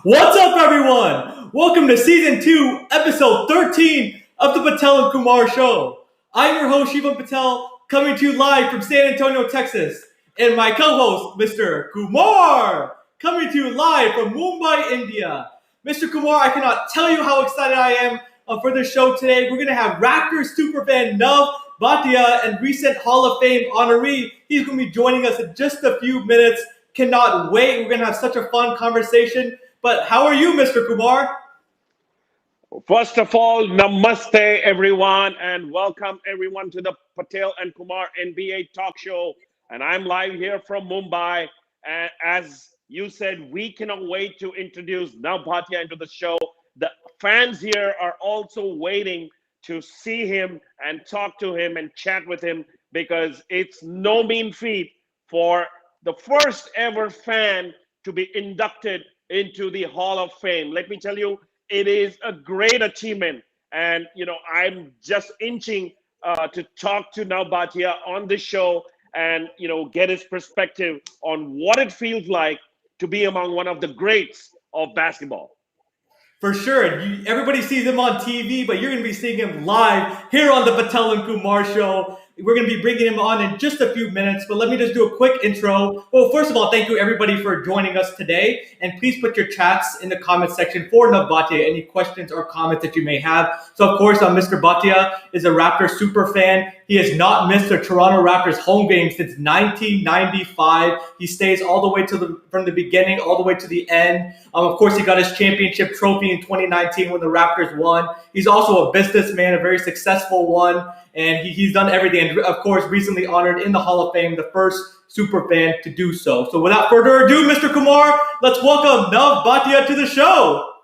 What's up, everyone? Welcome to Season 2, Episode 13 of the Patel Kumar Show. I'm your host, Shivam Patel, coming to you live from San Antonio, Texas. And my co-host, Mr. Kumar, coming to you live from Mumbai, India. Mr. Kumar, I cannot tell you how excited I am for this show today. We're going to have Raptors superfan Nav Bhatia and recent Hall of Fame honoree. He's going to be joining us in just a few minutes. Cannot wait. We're going to have such a fun conversation. But how are you, Mr. Kumar? First of all, namaste, everyone, and welcome everyone to the Patel and Kumar NBA talk show. And I'm live here from Mumbai. And as you said, we cannot wait to introduce Nav Bhatia into the show. The fans here are also waiting to see him and talk to him and chat with him because it's no mean feat for the first ever fan to be inducted into the Hall of Fame. Let me tell you, it is a great achievement. And, I'm just inching to talk to Nav Bhatia on this show and, get his perspective on what it feels like to be among one of the greats of basketball. For sure. Everybody sees him on TV, but you're going to be seeing him live here on the Patel and Kumar Show. We're going to be bringing him on in just a few minutes, but let me just do a quick intro. Well, first of all, thank you everybody for joining us today. And please put your chats in the comment section for Nav Bhatia, any questions or comments that you may have. So, of course, Mr. Bhatia is a Raptors super fan. He has not missed a Toronto Raptors home game since 1995. He stays all the way from the beginning all the way to the end. Of course, he got his championship trophy in 2019 when the Raptors won. He's also a businessman, a very successful one. And he's done everything. And, of course, recently honored in the Hall of Fame, the first super fan to do so. So without further ado, Mr. Kumar, let's welcome Nav Bhatia to the show.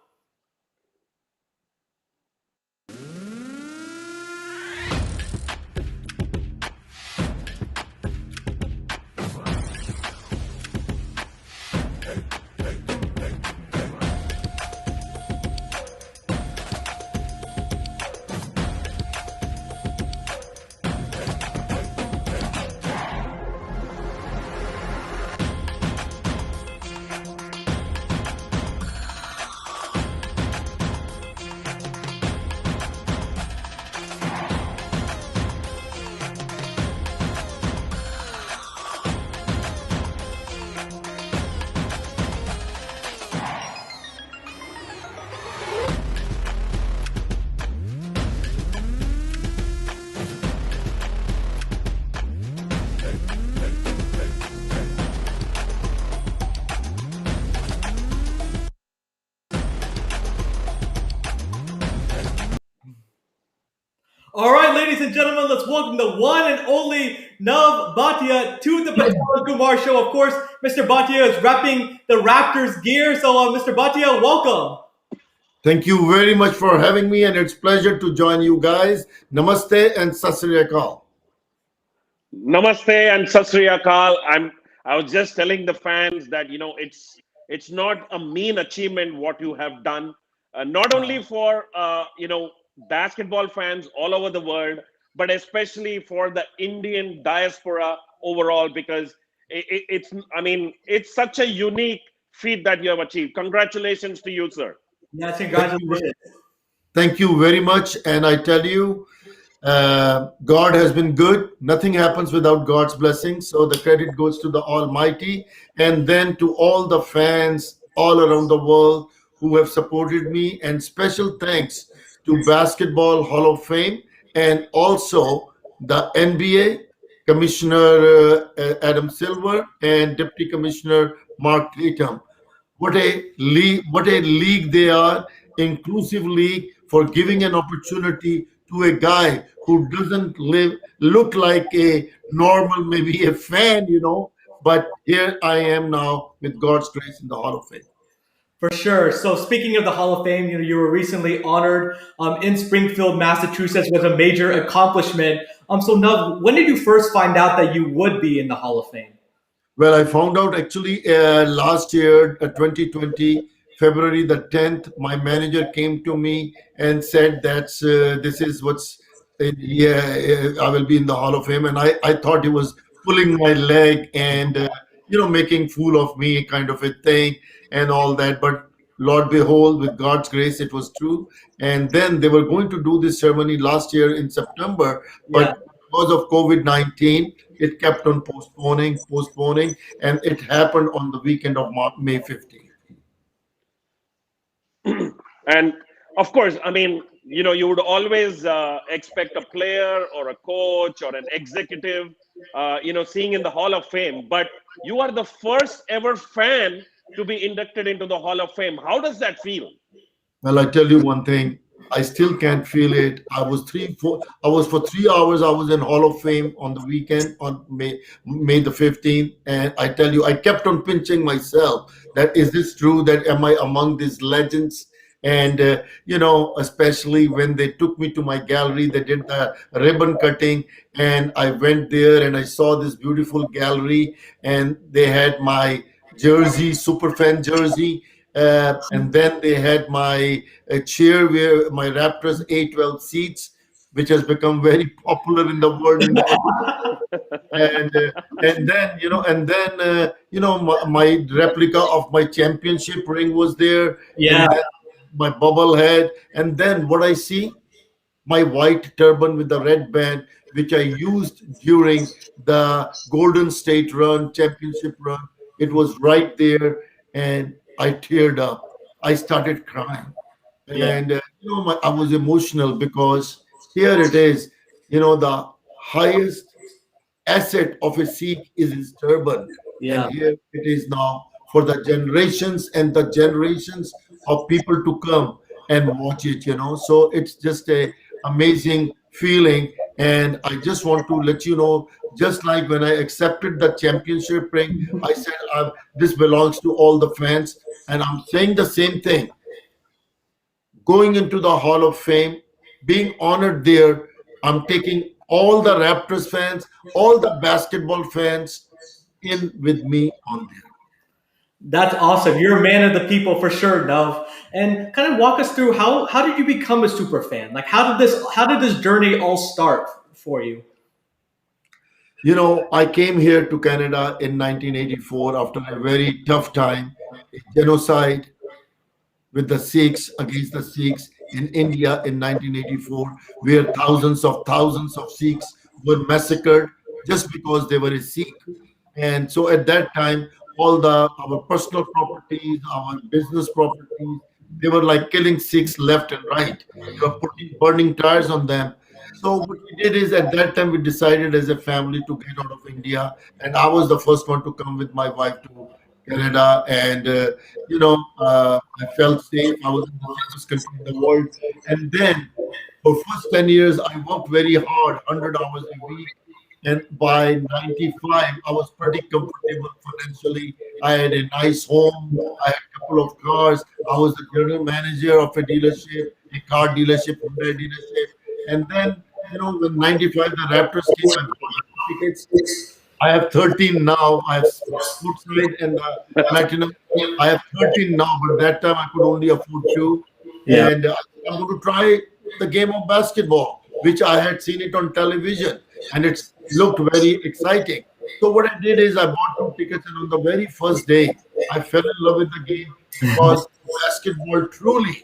All right, ladies and gentlemen, let's welcome the one and only Nav Bhatia to the Patel Kumar Show. Of course, Mr. Bhatia is repping the Raptors gear. So, Mr. Bhatia, welcome. Thank you very much for having me, and it's a pleasure to join you guys. Namaste and Sat Sri Akal. Namaste and Sat Sri Akal. I was just telling the fans that it's not a mean achievement what you have done, not only for basketball fans all over the world, but especially for the Indian diaspora overall, because it's such a unique feat that you have achieved. Congratulations to you, sir. Yes, congratulations. Thank you very much. And I tell you, God has been good. Nothing happens without God's blessing. So the credit goes to the Almighty, and then to all the fans all around the world who have supported me. And special thanks to Basketball Hall of Fame and also the NBA Commissioner Adam Silver and Deputy Commissioner Mark Tatum. What a league they are, inclusive league, for giving an opportunity to a guy who doesn't look like a normal, maybe a fan, but here I am now with God's grace in the Hall of Fame. For sure. So speaking of the Hall of Fame, you were recently honored in Springfield, Massachusetts, was a major accomplishment. So Nav, when did you first find out that you would be in the Hall of Fame? Well, I found out actually last year, 2020, February the 10th. My manager came to me and said that this is what's, I will be in the Hall of Fame. And I thought he was pulling my leg and, making fool of me kind of a thing and all that. But Lord behold, with God's grace, it was true. And then they were going to do this ceremony last year in September, Yeah. but because of COVID-19, it kept on postponing, and it happened on the weekend of May 15th. And of course, I mean, you would always expect a player or a coach or an executive, seeing in the Hall of Fame. But you are the first ever fan to be inducted into the Hall of Fame. How does that feel? Well, I tell you one thing, I still can't feel it. I was for 3 hours. I was in Hall of Fame on the weekend on May the 15th, and I tell you, I kept on pinching myself. That is this true? That am I among these legends? And especially when they took me to my gallery, they did the ribbon cutting, and I went there and I saw this beautiful gallery, and they had my jersey, superfan jersey, and then they had my chair where my Raptors A12 seats, which has become very popular in the world. And then my replica of my championship ring was there, Yeah. and then my bubble head, and then what I see, my white turban with the red band, which I used during the Golden State run, championship run. It was right there, and I teared up. I started crying, Yeah. and I was emotional because here it is, the highest asset of a Sikh is his turban. And Yeah. here it is now for the generations and the generations of people to come and watch it. So it's just a amazing feeling. And I just want to let you know, just like when I accepted the championship ring, I said this belongs to all the fans. And I'm saying the same thing, going into the Hall of Fame, being honored there. I'm taking all the Raptors fans, all the basketball fans in with me on there. That's awesome. You're a man of the people for sure, Dove. And kind of walk us through how did you become a super fan? Like how did this journey all start for you? I came here to Canada in 1984 after a very tough time, a genocide with the Sikhs against the Sikhs in India in 1984, where thousands of Sikhs were massacred just because they were a Sikh. And so at that time, all the our personal properties, our business properties, they were like killing Sikhs left and right. They were putting burning tires on them. So what we did is at that time we decided as a family to get out of India, and I was the first one to come with my wife to Canada, and I felt safe. I was in the safest country in the world, and then for first 10 years I worked very hard, 100 hours a week, and by 95 I was pretty comfortable financially. I had a nice home, I had a couple of cars, I was the general manager of a dealership, a car dealership, Hyundai dealership. And then when 95 the Raptors came, I bought tickets. I have 13 now. I have Woodside and Platinum. I have 13 now, but that time I could only afford two. Yeah. And I'm going to try the game of basketball, which I had seen it on television, and it looked very exciting. So what I did is I bought two tickets, and on the very first day, I fell in love with the game because basketball truly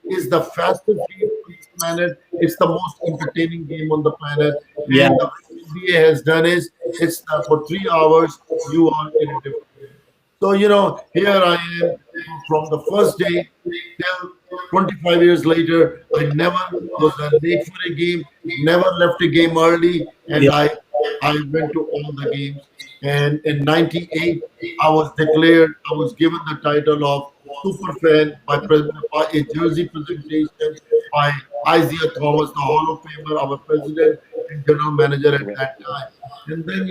is the fastest game on this planet. It's the most entertaining game on the planet, Yeah. and the way NBA has done is it's for 3 hours you are in a different. So, here I am from the first day till 25 years later. I never was late for a game, never left a game early, and Yeah. I went to all the games. And in 98, I was given the title of super fan by a jersey presentation by Isaiah Thomas, the Hall of Famer, our president and general manager at that time. And then,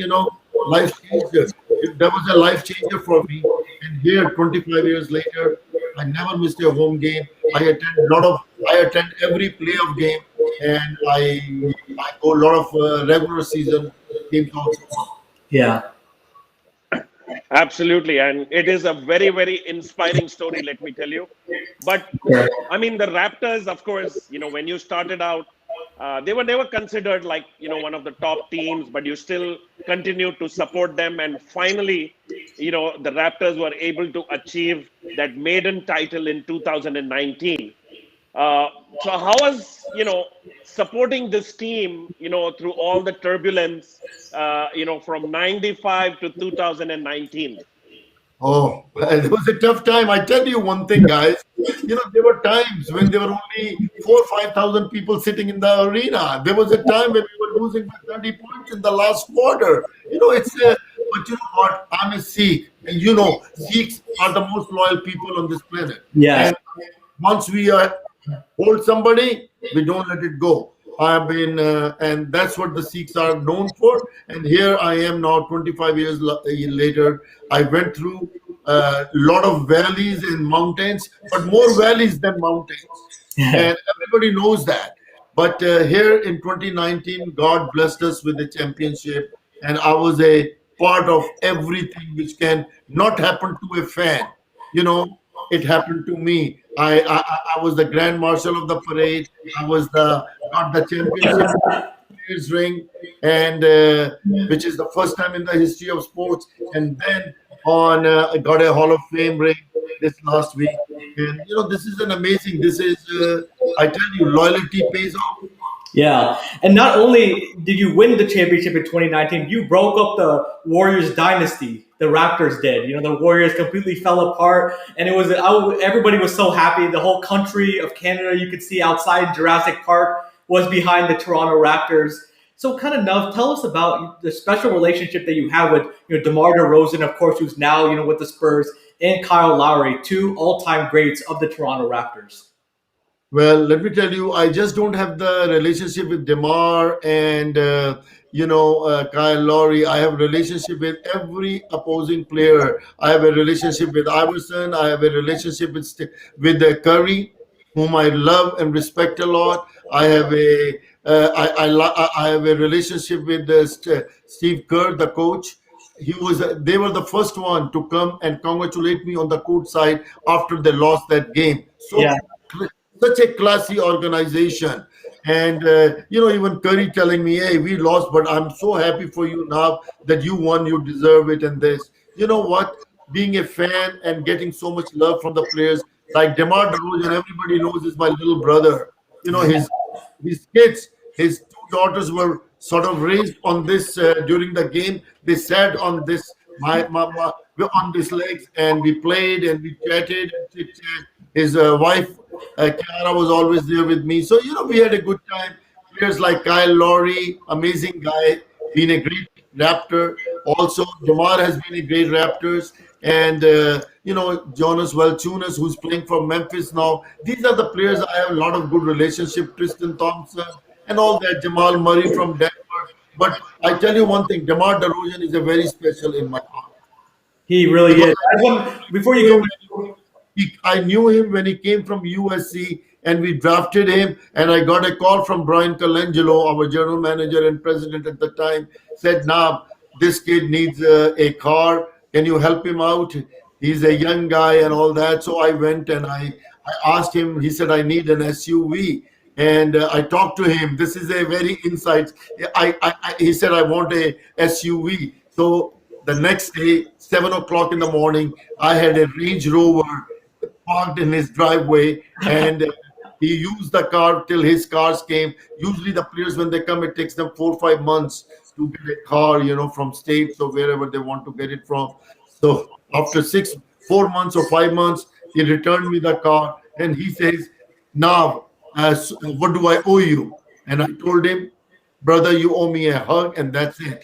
life changer. That was a life changer for me. And here, 25 years later, I never missed a home game. I attend every playoff game, and I go a lot of regular season games also. Yeah. Absolutely. And it is a very, very inspiring story, let me tell you. But Yeah. I mean, the Raptors, of course, when you started out, they were never considered like, one of the top teams, but you still continued to support them. And finally, the Raptors were able to achieve that maiden title in 2019. So how was, supporting this team, through all the turbulence, from 95 to 2019? Oh, it was a tough time. I tell you one thing, guys. There were times when there were only 4 or 5,000 people sitting in the arena. There was a time when we were losing by 30 points in the last quarter. But you know what? I'm a Sikh, and Sikhs are the most loyal people on this planet. Yes. And once we hold somebody, we don't let it go. I've been, and that's what the Sikhs are known for. And here I am now, 25 years later. I went through a lot of valleys and mountains, but more valleys than mountains. And everybody knows that. But here in 2019, God blessed us with the championship, and I was a part of everything which can not happen to a fan. It happened to me. I was the grand marshal of the parade. I was got the championship players ring, and which is the first time in the history of sports. And then I got a Hall of Fame ring this last week. And this is an amazing. This is I tell you, loyalty pays off. Yeah. And not only did you win the championship in 2019, you broke up the Warriors dynasty. The Raptors did. The Warriors completely fell apart, and everybody was so happy. The whole country of Canada, you could see outside Jurassic Park, was behind the Toronto Raptors. So, kind of, Nav, tell us about the special relationship that you have with DeMar DeRozan, of course, who's now with the Spurs, and Kyle Lowry, two all-time greats of the Toronto Raptors. Well, let me tell you, I just don't have the relationship with DeMar and Kyle Lowry. I have a relationship with every opposing player. I have a relationship with Iverson. I have a relationship with Curry, whom I love and respect a lot. I have I have a relationship with Steve Kerr, the coach. They were the first one to come and congratulate me on the court side after they lost that game. So. Yeah. Such a classy organization. And even Curry telling me, hey, we lost, but I'm so happy for you now that you won, you deserve it. And this, you know what, being a fan and getting so much love from the players like DeMar DeRozan, everybody knows is my little brother. His kids, his two daughters were sort of raised on this during the game. They sat on this on these legs, and we played and we chatted. His wife Kiara was always there with me. So, we had a good time. Players like Kyle Lowry, amazing guy, been a great Raptor. Also, DeMar has been a great Raptors. And, Jonas Valanciunas, who's playing for Memphis now. These are the players I have a lot of good relationship. Tristan Thompson and all that. Jamal Murray from Denver. But I tell you one thing, DeMar DeRozan is a very special in my heart. He really is. Before you go... I knew him when he came from USC, and we drafted him. And I got a call from Brian Colangelo, our general manager and president at the time, said, "Nav, this kid needs a car. Can you help him out? He's a young guy and all that." So I went and I asked him. He said, "I need an SUV." And I talked to him. This is a very insight. He said, "I want a SUV." So the next day, 7 o'clock in the morning, I had a Range Rover parked in his driveway, and he used the car till his cars came. Usually the players, when they come, it takes them 4 or 5 months to get a car, from states or wherever they want to get it from. So after 4 months or 5 months, he returned me the car, and he says, "Now, what do I owe you?" And I told him, "Brother, you owe me a hug, and that's it."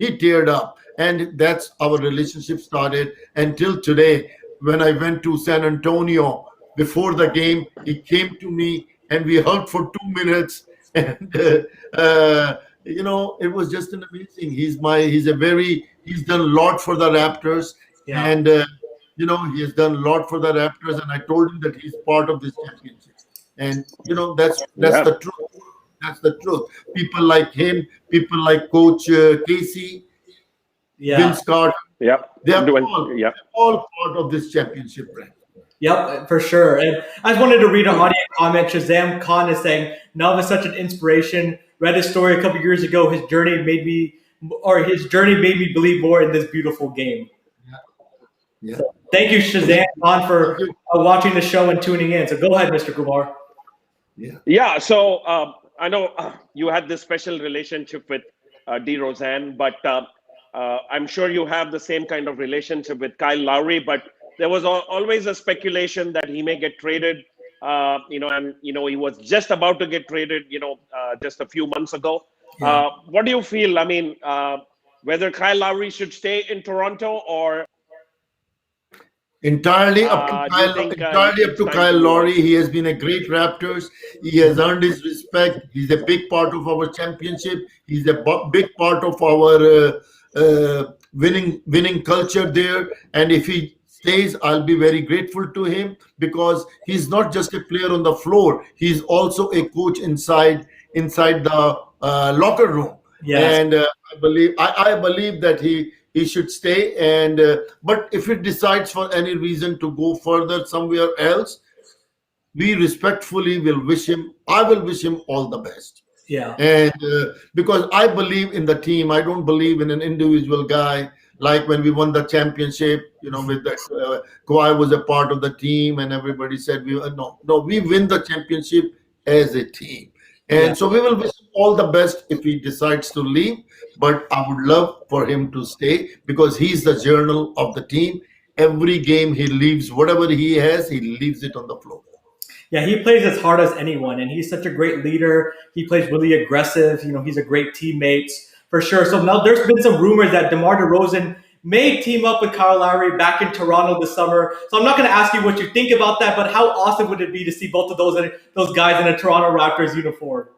He teared up, and that's our relationship started until today. When I went to San Antonio before the game, he came to me and we hugged for 2 minutes, and it was just an amazing. He's done a lot for the Raptors, Yeah. and he has done a lot for the Raptors, and I told him that he's part of this championship, and that's the truth. That's the truth. People like him, people like Coach Casey, Vince Carter. Yep. They are all part of this championship, right? Yep, for sure. And I just wanted to read an audio comment. Shazam Khan is saying, "Nav is such an inspiration. Read his story a couple years ago. His journey made me believe more in this beautiful game." Yeah. So thank you, Shazam, Khan, Thank for you. watching the show and tuning in. So go ahead, Mr. Kumar. Yeah. Yeah, so I know you had this special relationship with D. Roseanne, but I'm sure you have the same kind of relationship with Kyle Lowry. But there was always a speculation that he may get traded, and he was just about to get traded, just a few months ago. Yeah. What do you feel? I mean, whether Kyle Lowry should stay in Toronto or do you think Entirely up it's to time Kyle to move Lowry. on? He has been a great Raptors. He has earned his respect. He's a big part of our championship. He's a big part of our winning culture there. And if he stays, I'll be very grateful to him because he's not just a player on the floor. He's also a coach inside the locker room. Yes. And I believe that he should stay. And but if it decides for any reason to go further somewhere else, we respectfully will wish him. I will wish him all the best. Yeah. And because I believe in the team, I don't believe in an individual guy. Like when we won the championship, with the Kawhi was a part of the team, and everybody said no, we win the championship as a team. Yeah. And so we will wish him all the best if he decides to leave. But I would love for him to stay because he's the journal of the team. Every game he leaves, whatever he has, he leaves it on the floor. Yeah, he plays as hard as anyone, and he's such a great leader. He plays really aggressive. He's a great teammate for sure. So now there's been some rumors that DeMar DeRozan may team up with Kyle Lowry back in Toronto this summer. So I'm not going to ask you what you think about that, but how awesome would it be to see both of those guys in a Toronto Raptors uniform?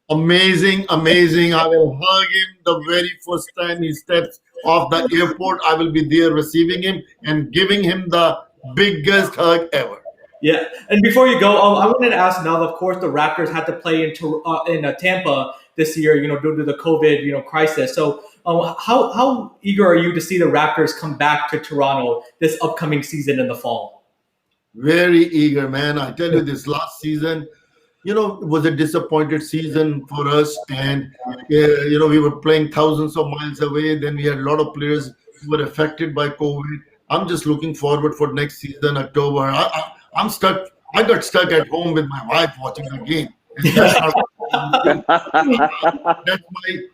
Amazing, amazing. I will hug him the very first time he steps off the airport. I will be there receiving him and giving him the biggest hug ever. Yeah, and before you go, I wanted to ask now. Of course, the Raptors had to play in Tampa this year, due to the COVID, crisis. So, how eager are you to see the Raptors come back to Toronto this upcoming season in the fall? Very eager, man. I tell you, this last season, was a disappointed season for us. And, we were playing thousands of miles away. Then we had a lot of players who were affected by COVID. I'm just looking forward for next season, October. I'm stuck. I got stuck at home with my wife watching the game. And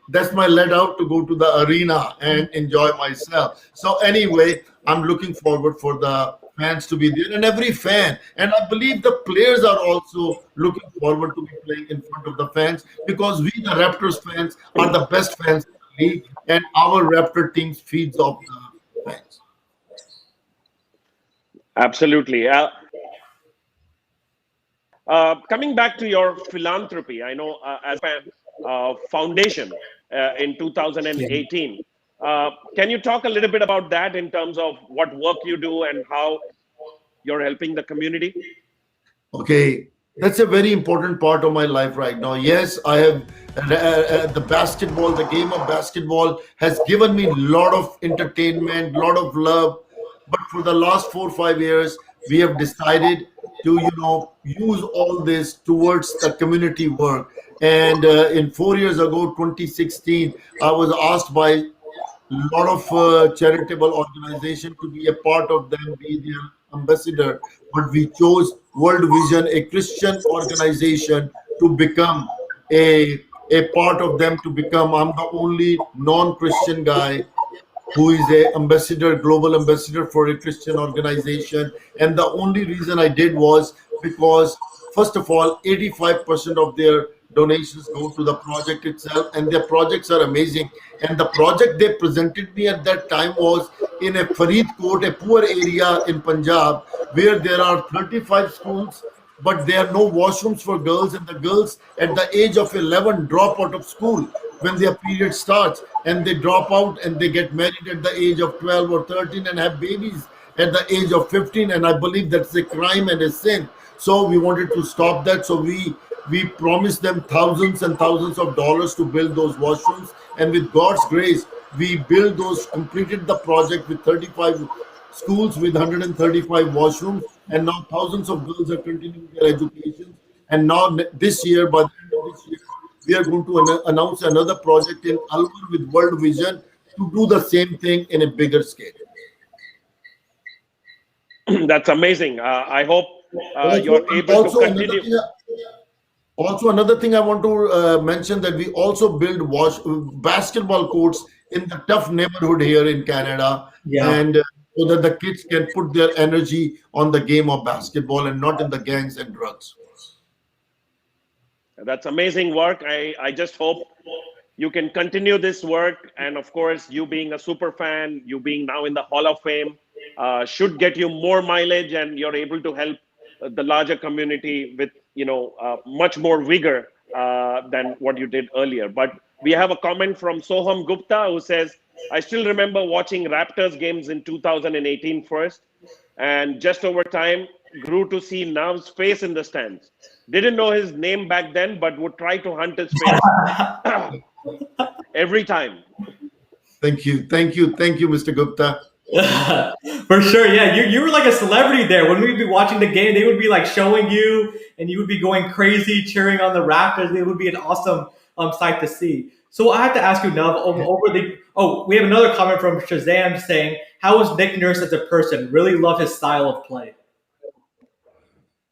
that's my let out to go to the arena and enjoy myself. So anyway, I'm looking forward for the fans to be there and every fan. And I believe the players are also looking forward to be playing in front of the fans because we, the Raptors fans, are the best fans in the league, and our Raptor team feeds off the fans. Absolutely. Coming back to your philanthropy, I know as a foundation in 2018. Can you talk a little bit about that in terms of what work you do and how you're helping the community? Okay, that's a very important part of my life right now. Yes, I have the game of basketball has given me a lot of entertainment, a lot of love. But for the last 4 or 5 years, we have decided to, use all this towards the community work. And in 4 years ago, 2016, I was asked by a lot of charitable organizations to be a part of them, be their ambassador. But we chose World Vision, a Christian organization, to become a part of them. I'm the only non-Christian guy who is a global ambassador for a Christian organization. And the only reason I did was because, first of all, 85% of their donations go to the project itself, and their projects are amazing. And the project they presented me at that time was in a Faridkot, a poor area in Punjab, where there are 35 schools, but there are no washrooms for girls, and the girls at the age of 11 drop out of school when their period starts, and they drop out and they get married at the age of 12 or 13 and have babies at the age of 15. And I believe that's a crime and a sin. So we wanted to stop that. So we promised them thousands and thousands of dollars to build those washrooms. And with God's grace, we built those, completed the project with 35 schools with 135 washrooms. And now thousands of girls are continuing their education. And now this year, by the end of this year, we are going to announce another project in Alwar with World Vision to do the same thing in a bigger scale. That's amazing. I hope Also, you're able to also another continue. thing. Also, another thing I want to mention that we also build basketball courts in the tough neighborhood here in Canada, Yeah. and so that the kids can put their energy on the game of basketball and not in the gangs and drugs. That's amazing work. I just hope you can continue this work. And of course, you being a super fan, you being now in the Hall of Fame, should get you more mileage, and you're able to help the larger community with much more vigor than what you did earlier. But we have a comment from Soham Gupta who says, I still remember watching Raptors games in 2018 first, and just over time grew to see Nav's face in the stands. Didn't know his name back then, but would try to hunt his face every time. Thank you, thank you, thank you, Mr. Gupta. For sure, yeah. You were like a celebrity there. When we'd be watching the game, they would be like showing you, and you would be going crazy cheering on the Raptors. It would be an awesome sight to see. So I have to ask you, Nav, over the. Oh, we have another comment from Shazam saying, "How is Nick Nurse as a person? Really love his style of play."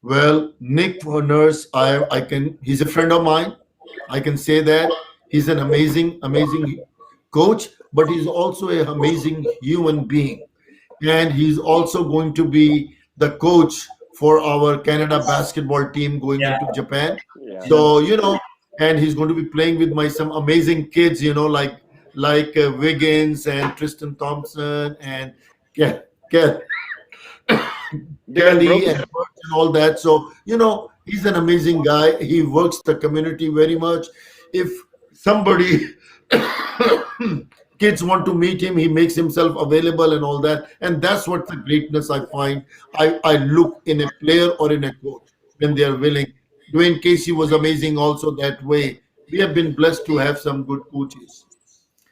Well, Nick Nurse, I can. He's a friend of mine. I can say that he's an amazing coach, but he's also an amazing human being, and he's also going to be the coach for our Canada basketball team going Yeah, into Japan. Yeah. So and he's going to be playing with some amazing kids, like Wiggins and Tristan Thompson and Ke- Ke- Dylan Kelly and Brooks. Bert and all that. So, he's an amazing guy. He works the community very much. If somebody, kids want to meet him, he makes himself available and all that. And that's what the greatness I find. I look in a player or in a coach when they are willing. Dwayne Casey was amazing also that way. We have been blessed to have some good coaches.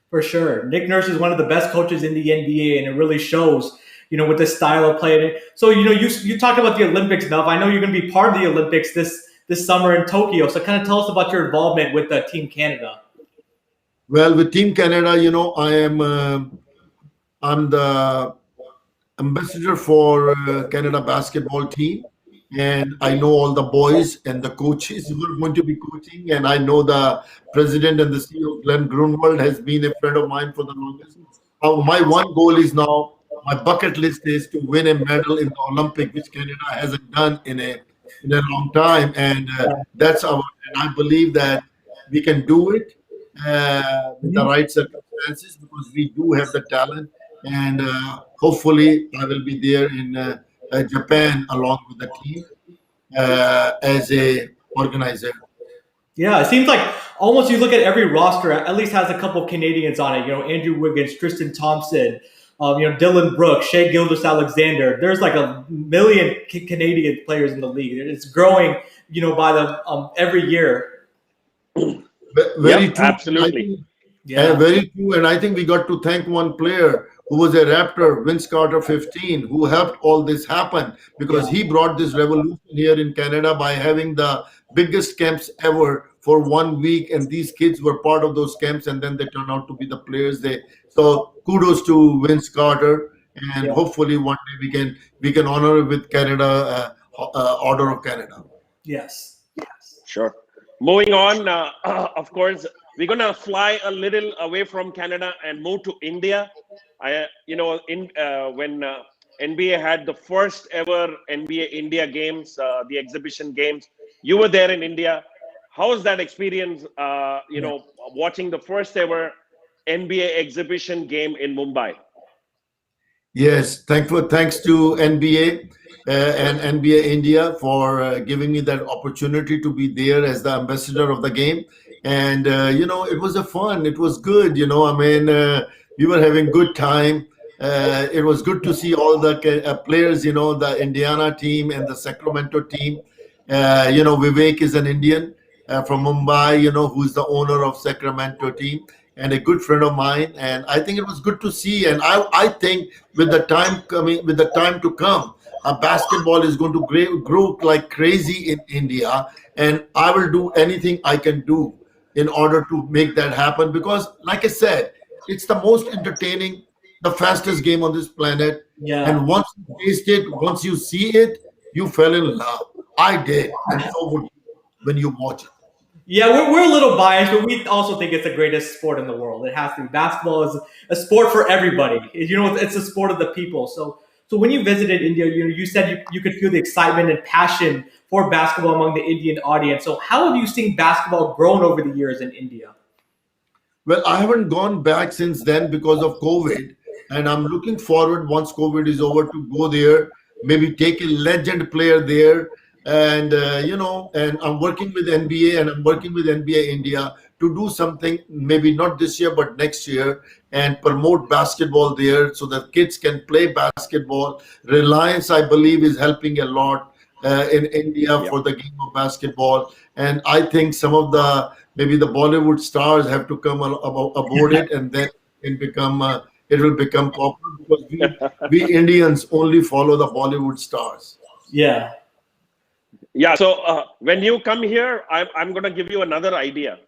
for sure. Nick Nurse is one of the best coaches in the NBA, and it really shows. With this style of play. So you talked about the Olympics, Nav. I know you're going to be part of the Olympics this summer in Tokyo. So kind of tell us about your involvement with Team Canada. Well, with Team Canada, I'm the ambassador for Canada basketball team, and I know all the boys and the coaches who are going to be coaching, and I know the president and the CEO, Glenn Grunwald, has been a friend of mine for the longest. My one goal is now, my bucket list is to win a medal in the Olympic, which Canada hasn't done in a long time, and that's and I believe that we can do it with the right circumstances because we do have the talent, and hopefully I will be there in Japan along with the team as a organizer. Yeah, it seems like almost you look at every roster, at least has a couple of Canadians on it. Andrew Wiggins, Tristan Thompson, Dylan Brooks, Shea Gilgeous-Alexander. There's like a million Canadian players in the league. It's growing, by the every year. Very Yep, true. absolutely. Yeah, Very true. And I think we got to thank one player who was a Raptor, Vince Carter 15, who helped all this happen because yeah, he brought this revolution here in Canada by having the biggest camps ever for 1 week. And these kids were part of those camps, and then they turned out to be the players. So kudos to Vince Carter, and yeah. hopefully one day we can honor it with Canada Order of Canada. Yes. Sure. Moving on, of course, we're gonna fly a little away from Canada and move to India. When NBA had the first ever NBA India games, the exhibition games, you were there in India. How was that experience? Watching the first ever NBA exhibition game in Mumbai. Yes, thanks to NBA and NBA India for giving me that opportunity to be there as the ambassador of the game. And it was a fun. It was good. I mean, we were having good time. It was good to see all the players. The Indiana team and the Sacramento team. Vivek is an Indian from Mumbai. Who's the owner of Sacramento team and a good friend of mine. And I think it was good to see. And I think with the time to come, basketball is going to grow like crazy in India. And I will do anything I can do in order to make that happen. Because, like I said, it's the most entertaining the fastest game on this planet. Yeah. And once you taste it, once you see it, you fell in love. I did, and so would you when you watch it. Yeah, we're a little biased, but we also think it's the greatest sport in the world. It has to be. Basketball is a sport for everybody. You know, it's a sport of the people. So when you visited India, you said you could feel the excitement and passion for basketball among the Indian audience. So how have you seen basketball grown over the years in India? Well, I haven't gone back since then because of COVID, and I'm looking forward once COVID is over to go there, maybe take a legend player there, and and I'm working with NBA and I'm working with NBA India to do something, maybe not this year but next year, and promote basketball there so that kids can play basketball. Reliance, I believe, is helping a lot in India Yeah. for the game of basketball, and I think some of the maybe the Bollywood stars have to come aboard it, and then it will become popular because we Indians only follow the Bollywood stars. Yeah. Yeah. So when you come here, I'm going to give you another idea.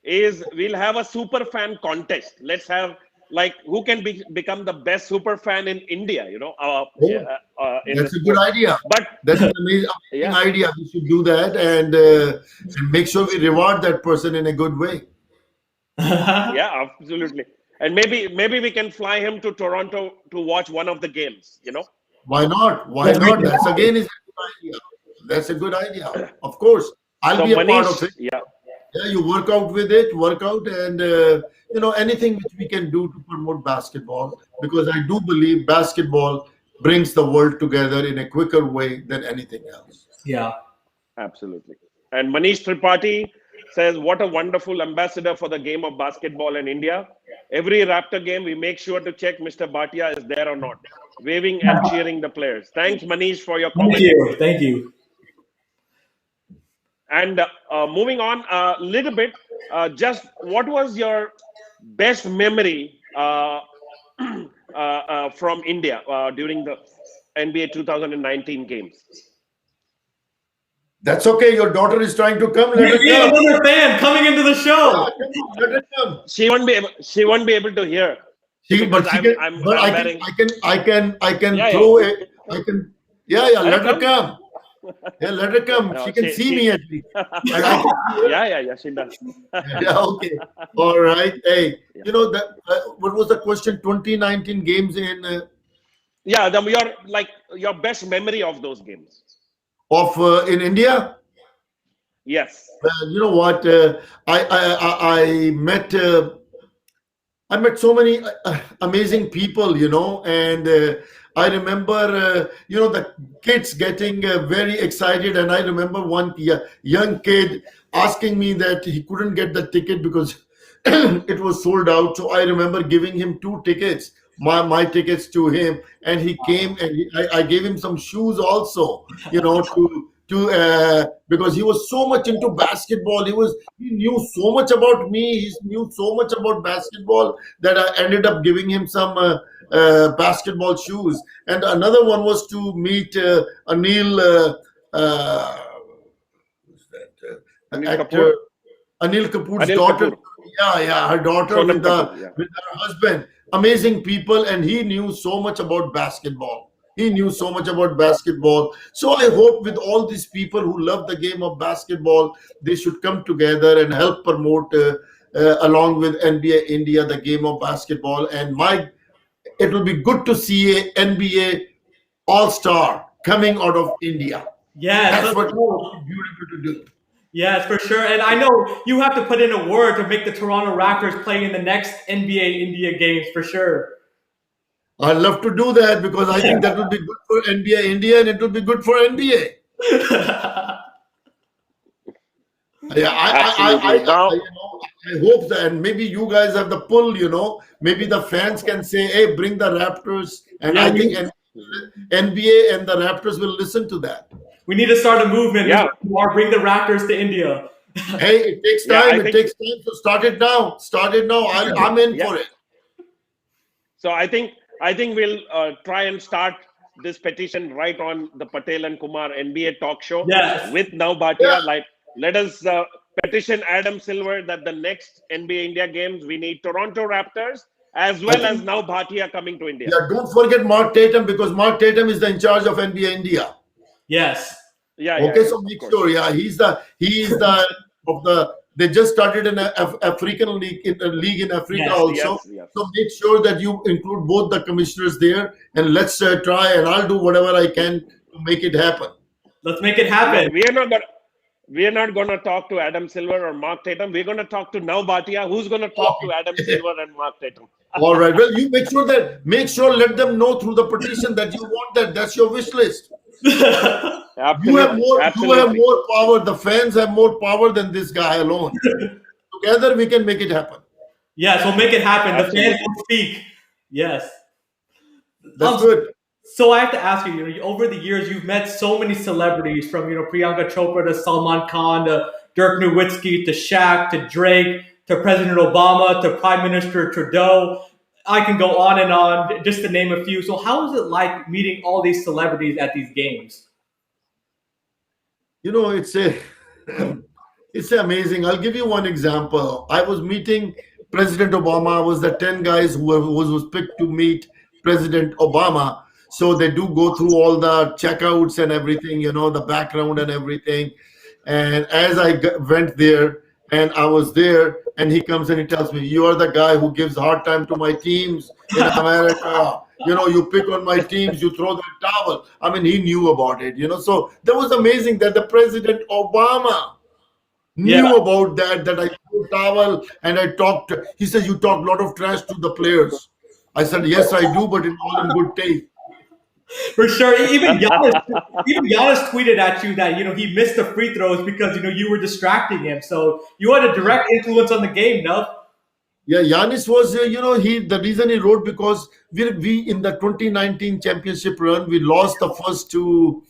Is we'll have a super fan contest. Let's have like who can become the best super fan in India. Oh, In the that's a good sport. idea. But That's an amazing yeah, idea. We should do that and make sure we reward that person in a good way. yeah, absolutely. And maybe we can fly him to Toronto to watch one of the games. Why not? Why Let's make not? it That's happen. again is a good idea. That's a good idea. Of course, I'll So be a part of Manish, it. yeah. Yeah, you work out, and anything which we can do to promote basketball because I do believe basketball brings the world together in a quicker way than anything else. Yeah. Absolutely. And Manish Tripathi says, what a wonderful ambassador for the game of basketball in India. Every Raptor game, we make sure to check Mr. Bhatia is there or not, waving and cheering the players. Thanks, Manish, for your Thank comment. you. Thank you. And moving on a little bit, just what was your best memory from India during the NBA 2019 games? That's okay. Your daughter is trying to come. Let her We have come. another fan coming into the Yeah, show. come on, let her come. She won't be able. She won't be able to hear She, because but she can. I'm But wearing. I can Yeah, yeah. throw a. I can. Yeah, yeah. Let Let her her come. come. Yeah, let her come. No, She can see me at least, and I can see her. Yeah, she does. Yeah, okay. All right. Hey, Yeah, that what was the question? 2019 games in yeah. Your best memory of those games. of in India. Yes. You know what? I met so many amazing people, and I remember, the kids getting very excited. And I remember one young kid asking me that he couldn't get the ticket because it was sold out. So I remember giving him two tickets, my tickets to him, and he came and I gave him some shoes also, to because he was so much into basketball. He knew so much about me. He knew so much about basketball that I ended up giving him some basketball shoes. And another one was to meet Anil, who's that, Anil Kapoor. actor, Anil Kapoor's Anil daughter. Kapoor. Yeah, her daughter Sonam Kapoor. Yeah. with her husband. Amazing people, and he knew so much about basketball. He knew so much about basketball. So I hope with all these people who love the game of basketball, they should come together and help promote along with NBA India the game of basketball. And it will be good to see a NBA All Star coming out of India. Yes, That's let's what go. would be beautiful to do. Yes, for sure. And I know you have to put in a word to make the Toronto Raptors play in the next NBA India games for sure. I'd love to do that because I think that will be good for NBA India and it will be good for NBA. Yeah, Absolutely. Now, I hope that, and maybe you guys have the pull, maybe the fans can say, hey, bring the Raptors. And Yeah, I think NBA and the Raptors will listen to that. we need to start a movement. yeah, Or bring the Raptors to India. Hey, it takes yeah. time. It takes time. So start it now. Start it now. I'm in Yeah. for it. So I think we'll try and start this petition right on the Patel and Kumar NBA talk show Yes. with Nav Bhatia. Yeah. Like, let us petition Adam Silver that the next NBA India games we need Toronto Raptors as I well as think, now Bhatia coming to India. yeah, don't forget Mark Tatum, because Mark Tatum is the in charge of NBA India. Yes. Okay, Yeah, so of make course. sure, yeah, he is the of the. They just started an African league, in a league in Africa Yes. also. Yes. So make sure that you include both the commissioners there, and let's try. And I'll do whatever I can to make it happen. Let's make it No, happen. we are not gonna talk to Adam Silver or Mark Tatum. We're gonna talk to now Bhatia, who's gonna talk to Adam Okay. Silver and Mark Tatum. All right. Well, you make sure let them know through the petition that you want that. That's your wish list. Absolutely, You have absolutely, more power. The fans have more power than this guy alone. Together we can make it happen. Yes, we'll make it happen. The fans absolutely. will speak. Yes. That's Um, good. so I have to ask you, over the years, you've met so many celebrities from, Priyanka Chopra to Salman Khan to Dirk Nowitzki to Shaq to Drake to President Obama to Prime Minister Trudeau. I can go on and on, just to name a few. So how is it like meeting all these celebrities at these games? It's a it's amazing. I'll give you one example. I was meeting President Obama. I was the 10 guys who was picked to meet President Obama. So they do go through all the checkouts and everything, the background and everything. And as I went there and I was there, and he comes and he tells me, "You are the guy who gives hard time to my teams in America. You pick on my teams, you throw the towel." I mean, he knew about it. So that was amazing that the President Obama Yeah, knew about that I threw towel and I talked. He said, "You talk a lot of trash to the players." I said, "Yes, I do, but in all in good taste." for sure. Even Giannis tweeted at you that he missed the free throws because you were distracting him. So you had a direct influence on the game, no? Yeah, Yanis was, the reason he wrote, because we in the 2019 championship run, we lost the first two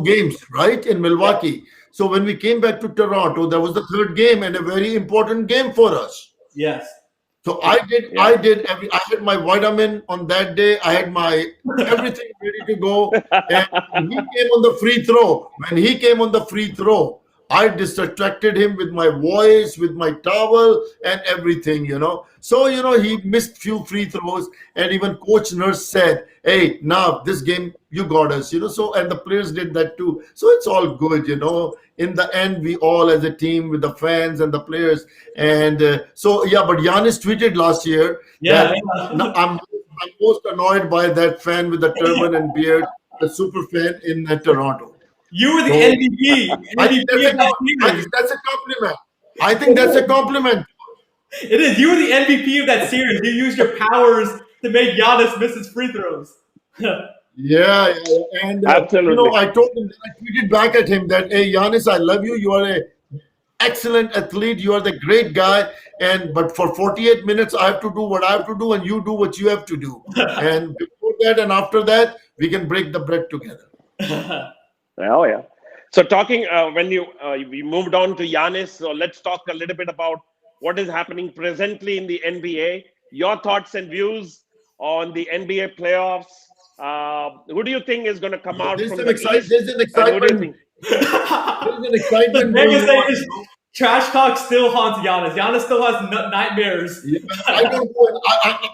games, right, in Yeah, Milwaukee. So when we came back to Toronto, that was the third game and a very important game for us. Yes. So For yeah. I had my vitamin on that day. I had my everything ready to go. And when he came on the free throw, I distracted him with my voice, with my towel and everything. So, he missed few free throws, and even Coach Nurse said, "Hey, now this game you got us." So, and the players did that too. So it's all good. In the end, we all as a team with the fans and the players. And so, yeah, but Giannis tweeted last year yeah, that I'm most annoyed by that fan with the turban and beard, the super fan in Toronto. you were the So I think MVP of that I think series. that's a compliment. I think that's a compliment. It is. You were the MVP of that series. You used your powers to make Giannis miss his free throws. Yeah, yeah. And Absolutely. I told him, I tweeted back at him that, "Hey, Giannis, I love you. You are a excellent athlete. You are the great guy. But for 48 minutes, I have to do what I have to do, and you do what you have to do. And before that and after that, we can break the bread together." Oh yeah. So talking when we moved on to Giannis, so let's talk a little bit about what is happening presently in the NBA. Your thoughts and views on the NBA playoffs. Who do you think is going to come out from the East, There's an and who do you excitement. think? There's an The excitement going biggest thing on. is trash talk still haunts Giannis. Giannis still has nightmares. Yeah, I don't know.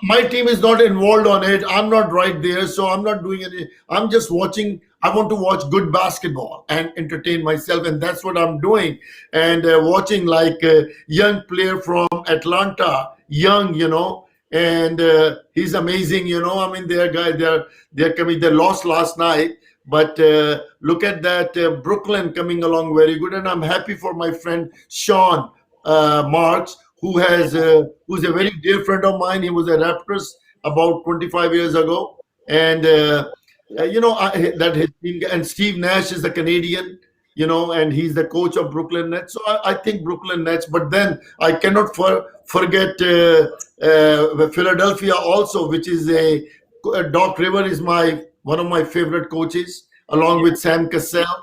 My team is not involved on it. I'm not right there, so I'm not doing any. I'm just watching. I want to watch good basketball and entertain myself, and that's what I'm doing. And watching like a young player from Atlanta, young, and he's amazing. I mean, they're coming. They lost last night, but look at that Brooklyn coming along very good, and I'm happy for my friend Sean Marks, who's a very dear friend of mine. He was a Raptors about 25 years ago, and Yeah. that his team, and Steve Nash is a Canadian. And he's the coach of Brooklyn Nets. So I think Brooklyn Nets. But then I cannot forget Philadelphia also, which is Doc River is one of my favorite coaches, along Yeah. with Sam Cassell.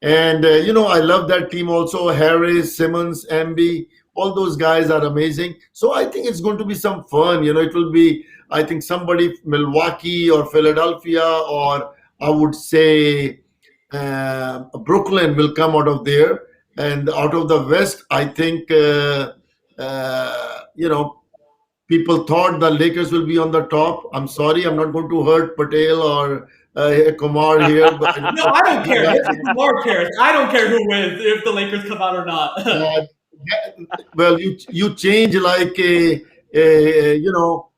And I love that team also. Harris, Simmons, Emby, all those guys are amazing. So I think it's going to be some fun. It will be, I think, somebody Milwaukee or Philadelphia, or I would say Brooklyn will come out of there. And out of the West, I think uh, you know People thought the Lakers will be on the top. I'm sorry, I'm not going to hurt Patel or Kumar here, but No, I don't care. Mr. Kumar cares. I don't care who wins if the Lakers come out or not. uh, well, you change like a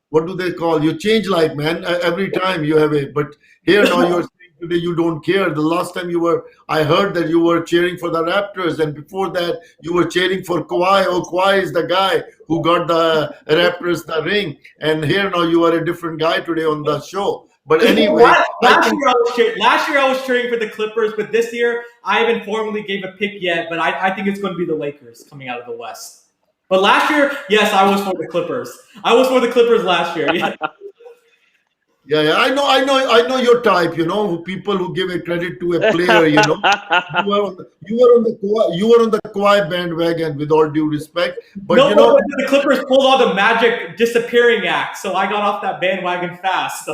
what do they call? You change like, man, every time you have a. But here now you're saying today you don't care. The last time I heard that you were cheering for the Raptors, and before that you were cheering for Kawhi. Oh, Kawhi is the guy who got the Raptors the ring, and here now you are a different guy today on the show. But anyway, Last year I was cheering for the Clippers, but this year I haven't formally gave a pick yet. But I think it's going to be the Lakers coming out of the West. But last year, yes, I was for the Clippers. I was for the Clippers last year. Yeah. Yeah, I know your type. People who give a credit to a player. You were on the Kawhi bandwagon, with all due respect. But No, but the Clippers pulled all the magic disappearing act, so I got off that bandwagon fast.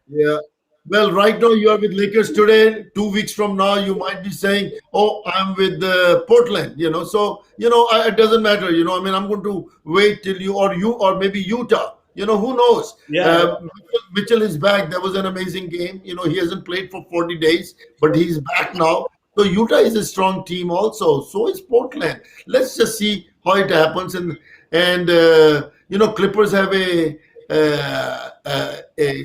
yeah. Well, right now you are with Lakers today. 2 weeks from now, you might be saying, "Oh, I'm with Portland." So it doesn't matter. I mean, I'm going to wait till or maybe Utah. Who knows? Yeah. Mitchell is back. That was an amazing game. He hasn't played for 40 days, but he's back now. So Utah is a strong team also. So is Portland. Let's just see how it happens. And Clippers have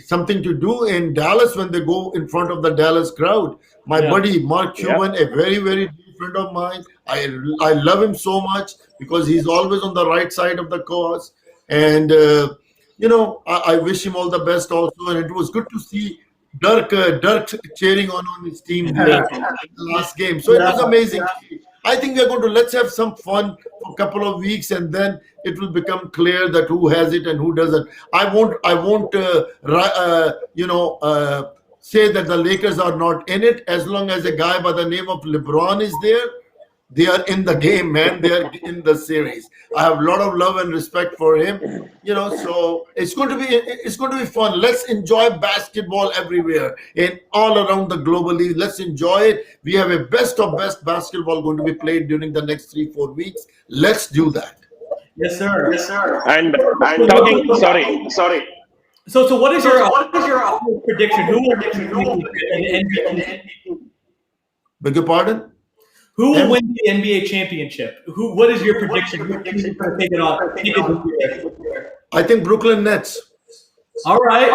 something to do in Dallas when they go in front of the Dallas crowd. My buddy Mark Cuban, a very, very dear friend of mine. I love him so much because he's always on the right side of the cause. And I wish him all the best also. And it was good to see Dirk cheering on his team here in the last game. So it was amazing. I think let's have some fun for a couple of weeks, and then it will become clear that who has it and who doesn't. I won't say that the Lakers are not in it. As long as a guy by the name of LeBron is there, they are in the game, man. They are in the series. I have a lot of love and respect for him. So it's going to be fun. Let's enjoy basketball everywhere and all around the globally. Let's enjoy it. We have a best of best basketball going to be played during the next 3-4 weeks. Let's do that. Yes, sir. Yes, sir. And talking. Sorry. So what is your prediction? Who will win the NBA? Beg your pardon? Who will win the NBA championship? What is your prediction? Who is going to take it off? I think Brooklyn Nets. All right.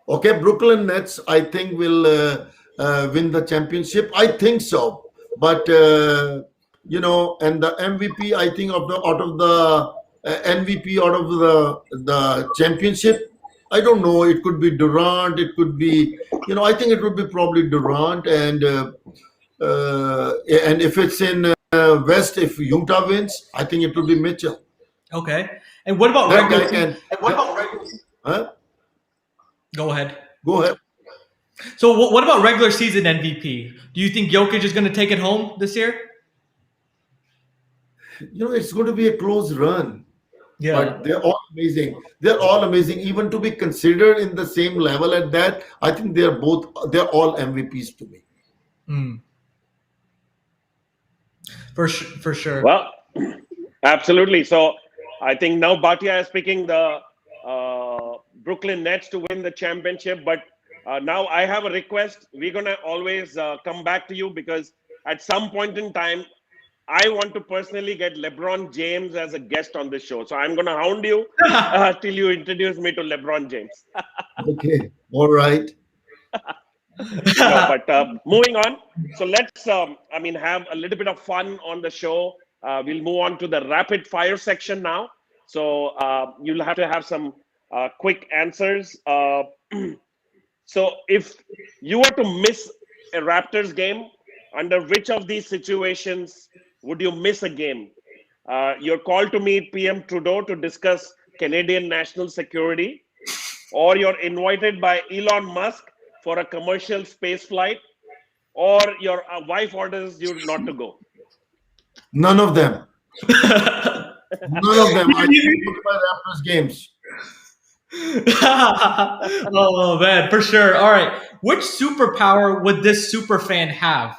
Okay, Brooklyn Nets, I think will win the championship. I think so. But and the MVP, I think out of the MVP out of the championship, I don't know. It could be Durant. It could be, I think it would be probably Durant. And if it's in West, if Utah wins, I think it will be Mitchell. Okay. And what about regular? Huh? Go ahead. Go ahead. So what about regular season MVP? Do you think Jokic is going to take it home this year? It's going to be a close run. Yeah. But they're all amazing. They're all amazing. Even to be considered in the same level at that, I think they're all MVPs to me. Mm. For sure. Well, absolutely. So I think now Bhatia is picking the Brooklyn Nets to win the championship. But now I have a request. We're going to always come back to you because at some point in time, I want to personally get LeBron James as a guest on this show. So I'm going to hound you till you introduce me to LeBron James. Okay. All right. No, but moving on. So let's, have a little bit of fun on the show. We'll move on to the rapid fire section now. So you'll have to have some quick answers. So if you were to miss a Raptors game, under which of these situations would you miss a game? You're called to meet PM Trudeau to discuss Canadian national security, or you're invited by Elon Musk for a commercial space flight, or your wife orders you not to go? None of them. None of them. I think my Raptors games. Oh man, for sure. All right. Which superpower would this super fan have?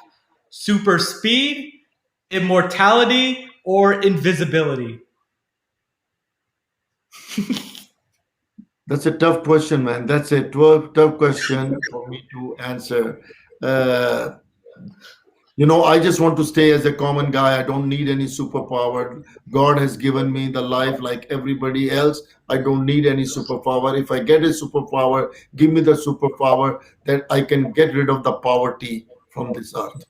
Super speed, immortality, or invisibility? That's a tough question, man. That's a tough question for me to answer. Uh, I just want to stay as a common guy. I don't need any superpower. God has given me the life like everybody else. I don't need any superpower. If I get a superpower, give me the superpower that I can get rid of the poverty from this earth.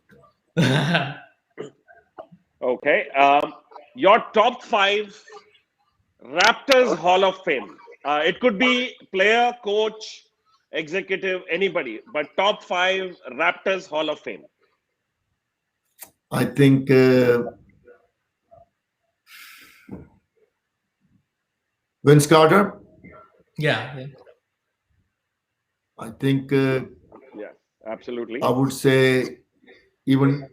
Okay. Your top five Raptors Hall of Fame. It could be player, coach, executive, anybody, but top five Raptors Hall of Fame. I think Vince Carter. Yeah. I think Yeah, absolutely. I would say even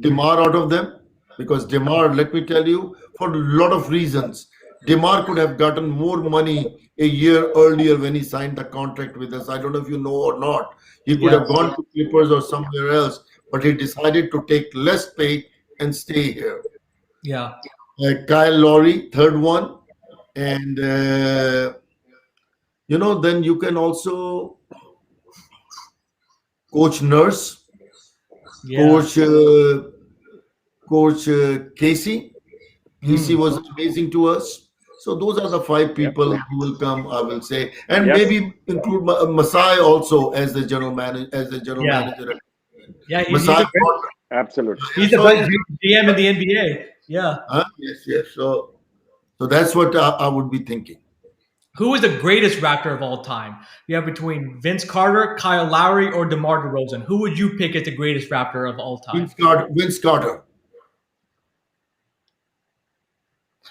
DeMar out of them, because DeMar, let me tell you, for a lot of reasons, DeMar could have gotten more money a year earlier when he signed the contract with us. I don't know if you know or not. He could Yeah. have gone to Clippers or somewhere else, but he decided to take less pay and stay here. Yeah. Kyle Lowry, third one, and then you can also Coach Nurse, Yeah. Coach Casey. Casey Mm. was amazing to us. So those are the five Yep. people who will come, I will say, and Yes. maybe include Masai also as the general manager. Yeah. Yeah. He's Masai, a great, Absolutely. he's the so best GM in the NBA. Yeah. yes, yes. So that's what I would be thinking. Who is the greatest Raptor of all time? You have between Vince Carter, Kyle Lowry, or DeMar DeRozan. Who would you pick as the greatest Raptor of all time? Vince Carter.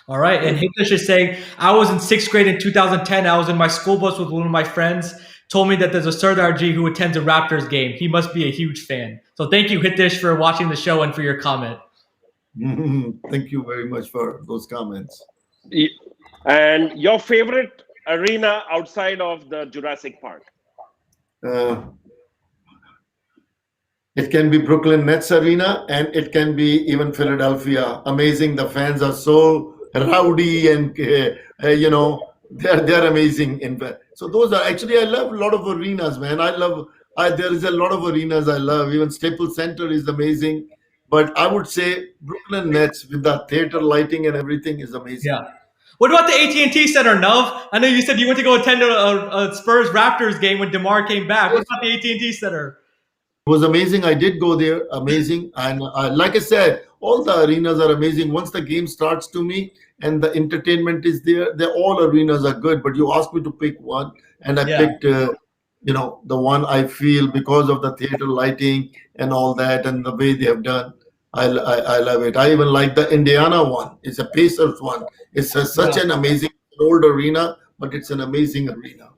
All right. And Hitesh is saying, I was in sixth grade in 2010. I was in my school bus with one of my friends. Told me that there's a Sardar G who attends a Raptors game. He must be a huge fan. So thank you, Hitesh, for watching the show and for your comment. Thank you very much for those comments. And your favorite arena outside of the Jurassic Park? Uh, It can be Brooklyn Nets arena, and it can be even Philadelphia. Amazing. The fans are so rowdy, and they're amazing. So those are actually, I love a lot of arenas, man. There is a lot of arenas I love. Even Staples Center is amazing. But I would say Brooklyn Nets with the theater lighting and everything is amazing. Yeah. What about the AT&T Center, Nav? I know you said you went to go attend a Spurs Raptors game when DeMar came back. What about the AT&T Center? It was amazing. I did go there. Amazing. And like I said, all the arenas are amazing. Once the game starts to me and the entertainment is there, all arenas are good. But you asked me to pick one, and I Yeah. picked, the one I feel because of the theater lighting and all that and the way they have done. I love it. I even like the Indiana one. It's a Pacers one. It's such Yeah. an amazing old arena, but it's an amazing arena.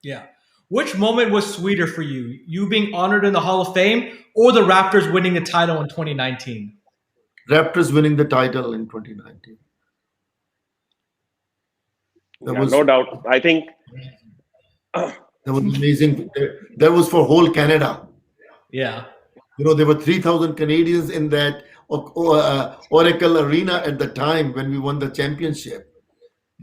Yeah. Which moment was sweeter for you? You being honored in the Hall of Fame or the Raptors winning the title in 2019? Raptors winning the title in 2019. No doubt. I think that was amazing. That was for whole Canada. Yeah. There were 3,000 Canadians in that Oracle Arena at the time when we won the championship.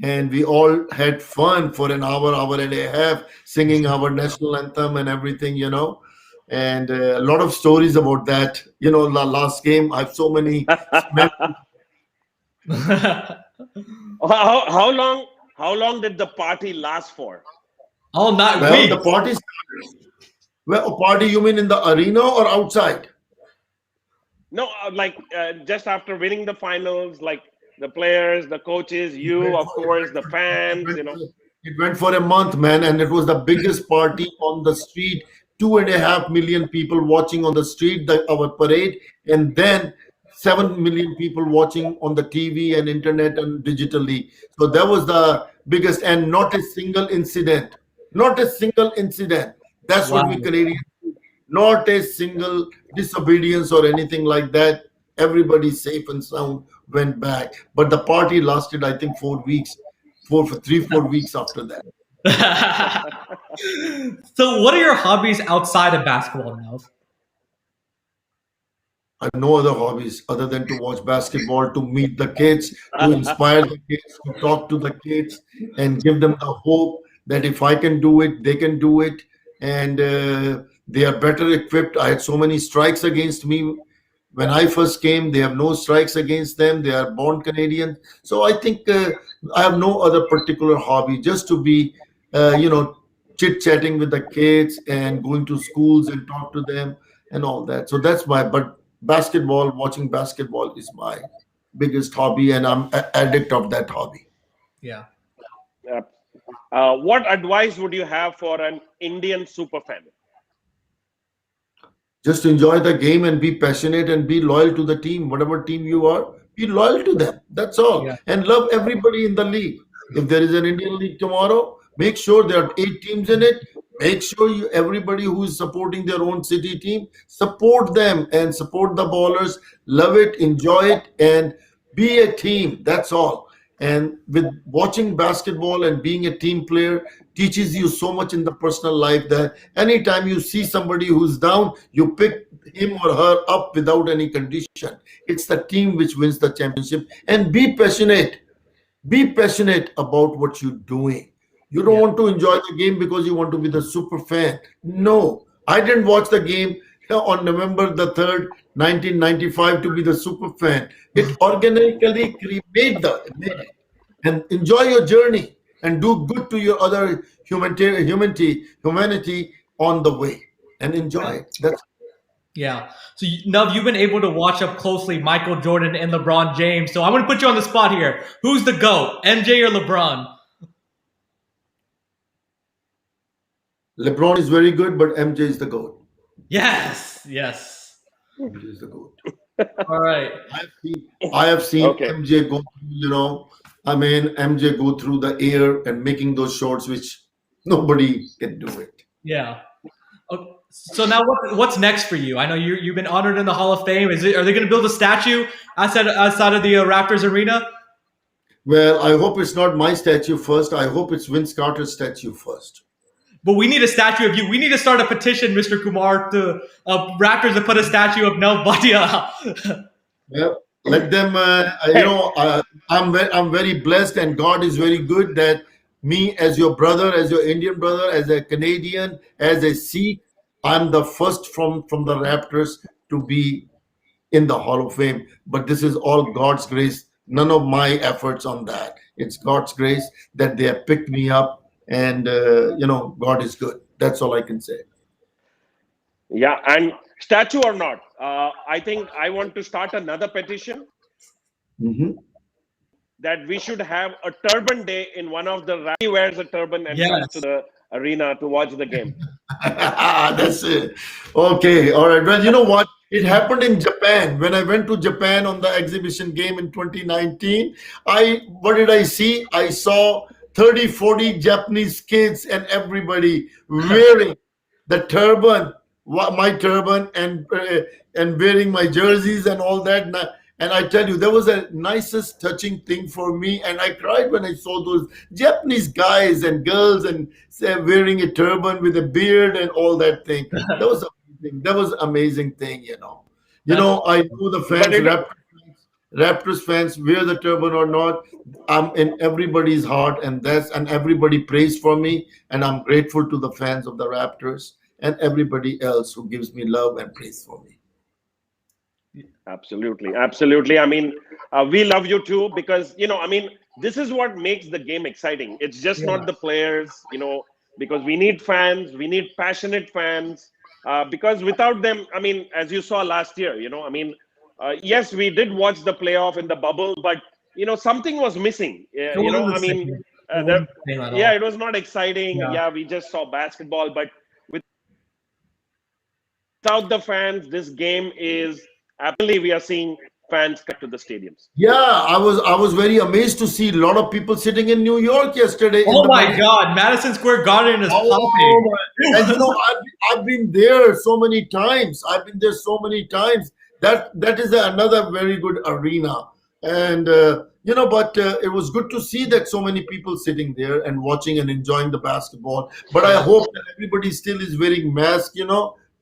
And we all had fun for an hour and a half, singing our national anthem and everything, And a lot of stories about that. The last game, I have so many. how long did the party last for? All night. Well, the party started. Well, a party, you mean in the arena or outside? No, just after winning the finals, like the players, the coaches, you, of course, the fans, It went for a month, man, and it was the biggest party on the street. 2.5 million people watching on the street, our parade, and then 7 million people watching on the TV and internet and digitally. So that was the biggest, and not a single incident. Not a single incident. That's what we Canadians do. Not a single disobedience or anything like that. Everybody safe and sound went back. But the party lasted, I think, 4 weeks. 4 weeks after that. So what are your hobbies outside of basketball now? I have no other hobbies other than to watch basketball, to meet the kids, to inspire the kids, to talk to the kids, and give them the hope that if I can do it, they can do it, and they are better equipped. I had so many strikes against me when I first came. They have no strikes against them. They are born Canadian. So I think I have no other particular hobby, just to be, chit chatting with the kids and going to schools and talk to them and all that. So that's my, but basketball, watching basketball is my biggest hobby, and I'm addict of that hobby. Yeah. Uh, what advice would you have for an Indian super fan? Just enjoy the game and be passionate and be loyal to the team, whatever team you are, be loyal to them. That's all. Yeah. And love everybody in the league. If there is an Indian league tomorrow, make sure there are 8 teams in it. Make sure everybody who is supporting their own city team, support them and support the ballers. Love it, enjoy it, and be a team. That's all. And with watching basketball and being a team player teaches you so much in the personal life, that anytime you see somebody who's down, you pick him or her up without any condition. It's the team which wins the championship. And be passionate. Be passionate about what you're doing. You don't Yeah. want to enjoy the game because you want to be the super fan. No, I didn't watch the game on November the 3rd, 1995 to be the super fan. It organically made it. And enjoy your journey and do good to your other humanity on the way, and enjoy it. That's Yeah. So, Nav, you've been able to watch up closely Michael Jordan and LeBron James. So I'm going to put you on the spot here. Who's the GOAT, MJ or LeBron? LeBron is very good, but MJ is the GOAT. Yes. Yes. MJ is the GOAT. All right. I have seen Okay. MJ go, MJ go through the air and making those shots which nobody can do it. Yeah. So now what's next for you? I know you've been honored in the Hall of Fame. Are they going to build a statue outside of the Raptors arena? Well, I hope it's not my statue first. I hope it's Vince Carter's statue first. But we need a statue of you. We need to start a petition, Mr. Kumar, to Raptors to put a statue of Nav Bhatia. Yeah, let them. I'm very blessed, and God is very good that me, as your brother, as your Indian brother, as a Canadian, as a Sikh, I'm the first from the Raptors to be in the Hall of Fame. But this is all God's grace. None of my efforts on that. It's God's grace that they have picked me up, and God is good. That's all I can say. Yeah, and statue or not, I think I want to start another petition Mhm. that we should have a turban day in one of the. He wears a turban and comes to Yes. the arena to watch the game. That's it. Okay. All right. Well, you know what? It happened in Japan. When I went to Japan on the exhibition game in 2019, what did I see? I saw 30, 40 Japanese kids and everybody wearing the turban, my turban, and wearing my jerseys and all that. And I tell you, there was a nicest touching thing for me, and I cried when I saw those Japanese guys and girls and wearing a turban with a beard and all that thing. That was amazing. That was amazing thing. I know the But fans, it, Raptors fans, wear the turban or not. I'm in everybody's heart, and everybody prays for me, and I'm grateful to the fans of the Raptors and everybody else who gives me love and praise for me. absolutely, absolutely. I mean, we love you too because this is what makes the game exciting. It's just Yeah. not the players, because we need fans, we need passionate fans. Because without them, as you saw last year, yes, we did watch the playoff in the bubble, but something was missing. It wasn't the same. It wasn't the same at all. It was not exciting. Yeah. Yeah, we just saw basketball, but without the fans, this game is absolutely. We are seeing fans come to the stadiums. Yeah, I was very amazed to see a lot of people sitting in New York yesterday. Oh my God, Madison Square Garden is popping. And I've been there so many times. I've been there so many times. That is another very good arena. And but it was good to see that so many people sitting there and watching and enjoying the basketball. But I hope that everybody still is wearing masks.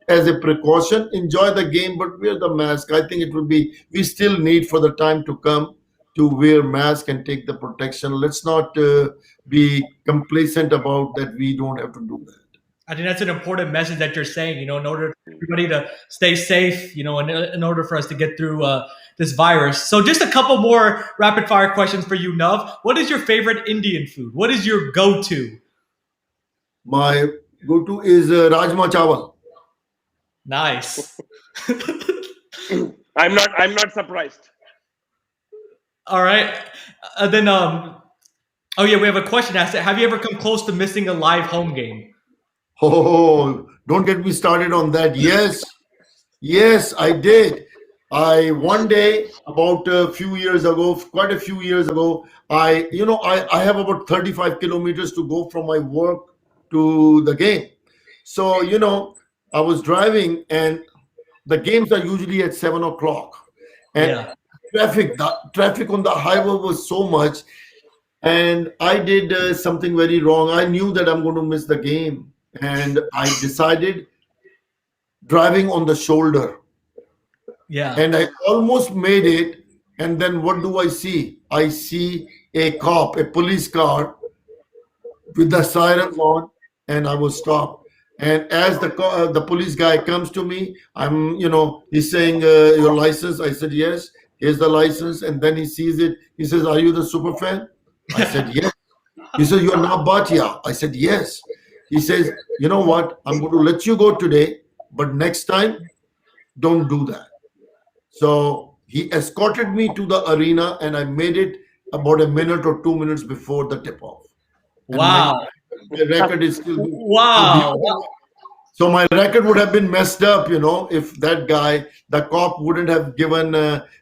as a precaution. Enjoy the game, but wear the mask. I think it will be. We still need for the time to come to wear mask and take the protection. Let's not be complacent about that. We don't have to do that. I think that's an important message that you're saying, in order for everybody to stay safe, in order for us to get through this virus. So just a couple more rapid fire questions for you, Nav. What is your favorite Indian food? What is your go-to? My go-to is Rajma Chawal. Nice. I'm not surprised. All right. Then, oh yeah, we have a question asked. Have you ever come close to missing a live home game? Oh, don't get me started on that. Yes, I did. I one day about a few years ago, quite a few years ago, I have about 35 kilometers to go from my work to the game. So, I was driving and the games are usually at 7 o'clock. And Yeah. traffic on the highway was so much. And I did something very wrong. I knew that I'm going to miss the game. And I decided driving on the shoulder. Yeah. And I almost made it. And then what do I see? I see a cop, a police car with the sirens on, and I was stopped. And as the police guy comes to me, he's saying, your license? I said, yes. Here's the license. And then he sees it. He says, are you the super fan? I said, yes. He says, you're Nav Bhatia. I said, yes. He says, you know what? I'm going to let you go today, but next time, don't do that. So he escorted me to the arena, and I made it about a minute or 2 minutes before the tip-off. And Wow. my record is still good. Wow. So my record would have been messed up, if that guy, the cop, wouldn't have given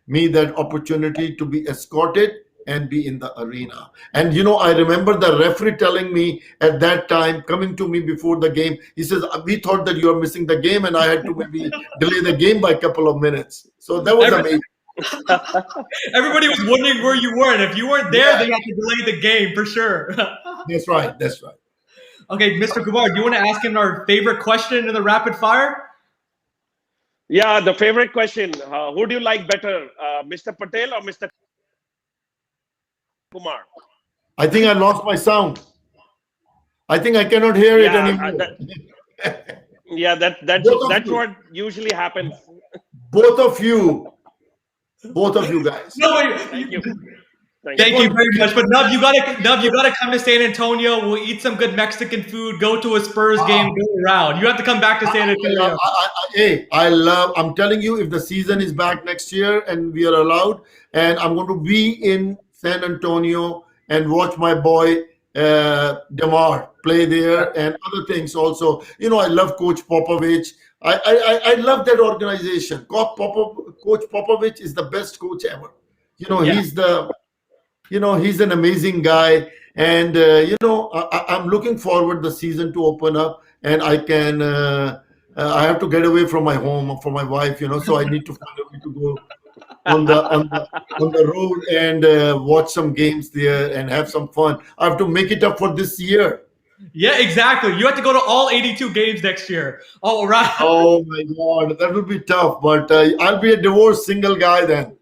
me that opportunity to be escorted and be in the arena. And I remember the referee telling me at that time, coming to me before the game, he says, we thought that you are missing the game, and I had to maybe delay the game by a couple of minutes. So that was amazing. Everybody was wondering where you were, and if you weren't there, they had to delay the game for sure. That's right. Okay, Mr. Kumar, do you want to ask him our favorite question in the rapid fire? Yeah, the favorite question. Who do you like better, Mr. Patel or Mr. Kumar? I think I lost my sound. I think I cannot hear it anymore. That's what usually happens. Both of you guys. No, Thank you. Thank you very much. But Nav, you gotta come to San Antonio. We'll eat some good Mexican food. Go to a Spurs game. Go around. You have to come back to San Antonio. I'm telling you, if the season is back next year and we are allowed, and I'm going to be in San Antonio and watch my boy DeMar play there and other things also. I love Coach Popovich. I love that organization. Coach Popovich is the best coach ever. He's an amazing guy, and I'm looking forward the season to open up, and I can. I have to get away from my home, from my wife, so I need to find a way to go on the road and watch some games there and have some fun. I have to make it up for this year. Yeah, exactly. You have to go to all 82 games next year. All right. Oh my God, that will be tough. But I'll be a divorced single guy then.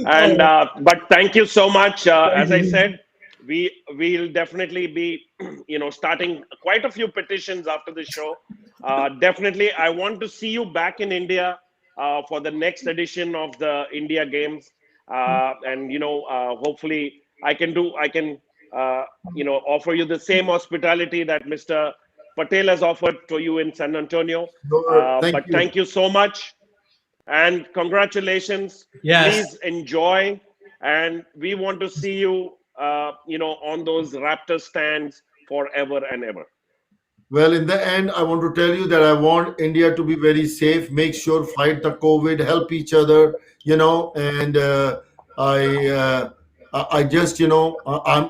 And but thank you so much. As I said, we'll definitely be starting quite a few petitions after the show. Definitely, I want to see you back in India for the next edition of the India Games, and hopefully I can offer you the same hospitality that Mr. Patel has offered to you in San Antonio. Thank you so much, and congratulations. Yes. Please enjoy, and we want to see you on those Raptors stands forever and ever. Well, in the end, I want to tell you that I want India to be very safe. Make sure, fight the COVID, help each other, and I just,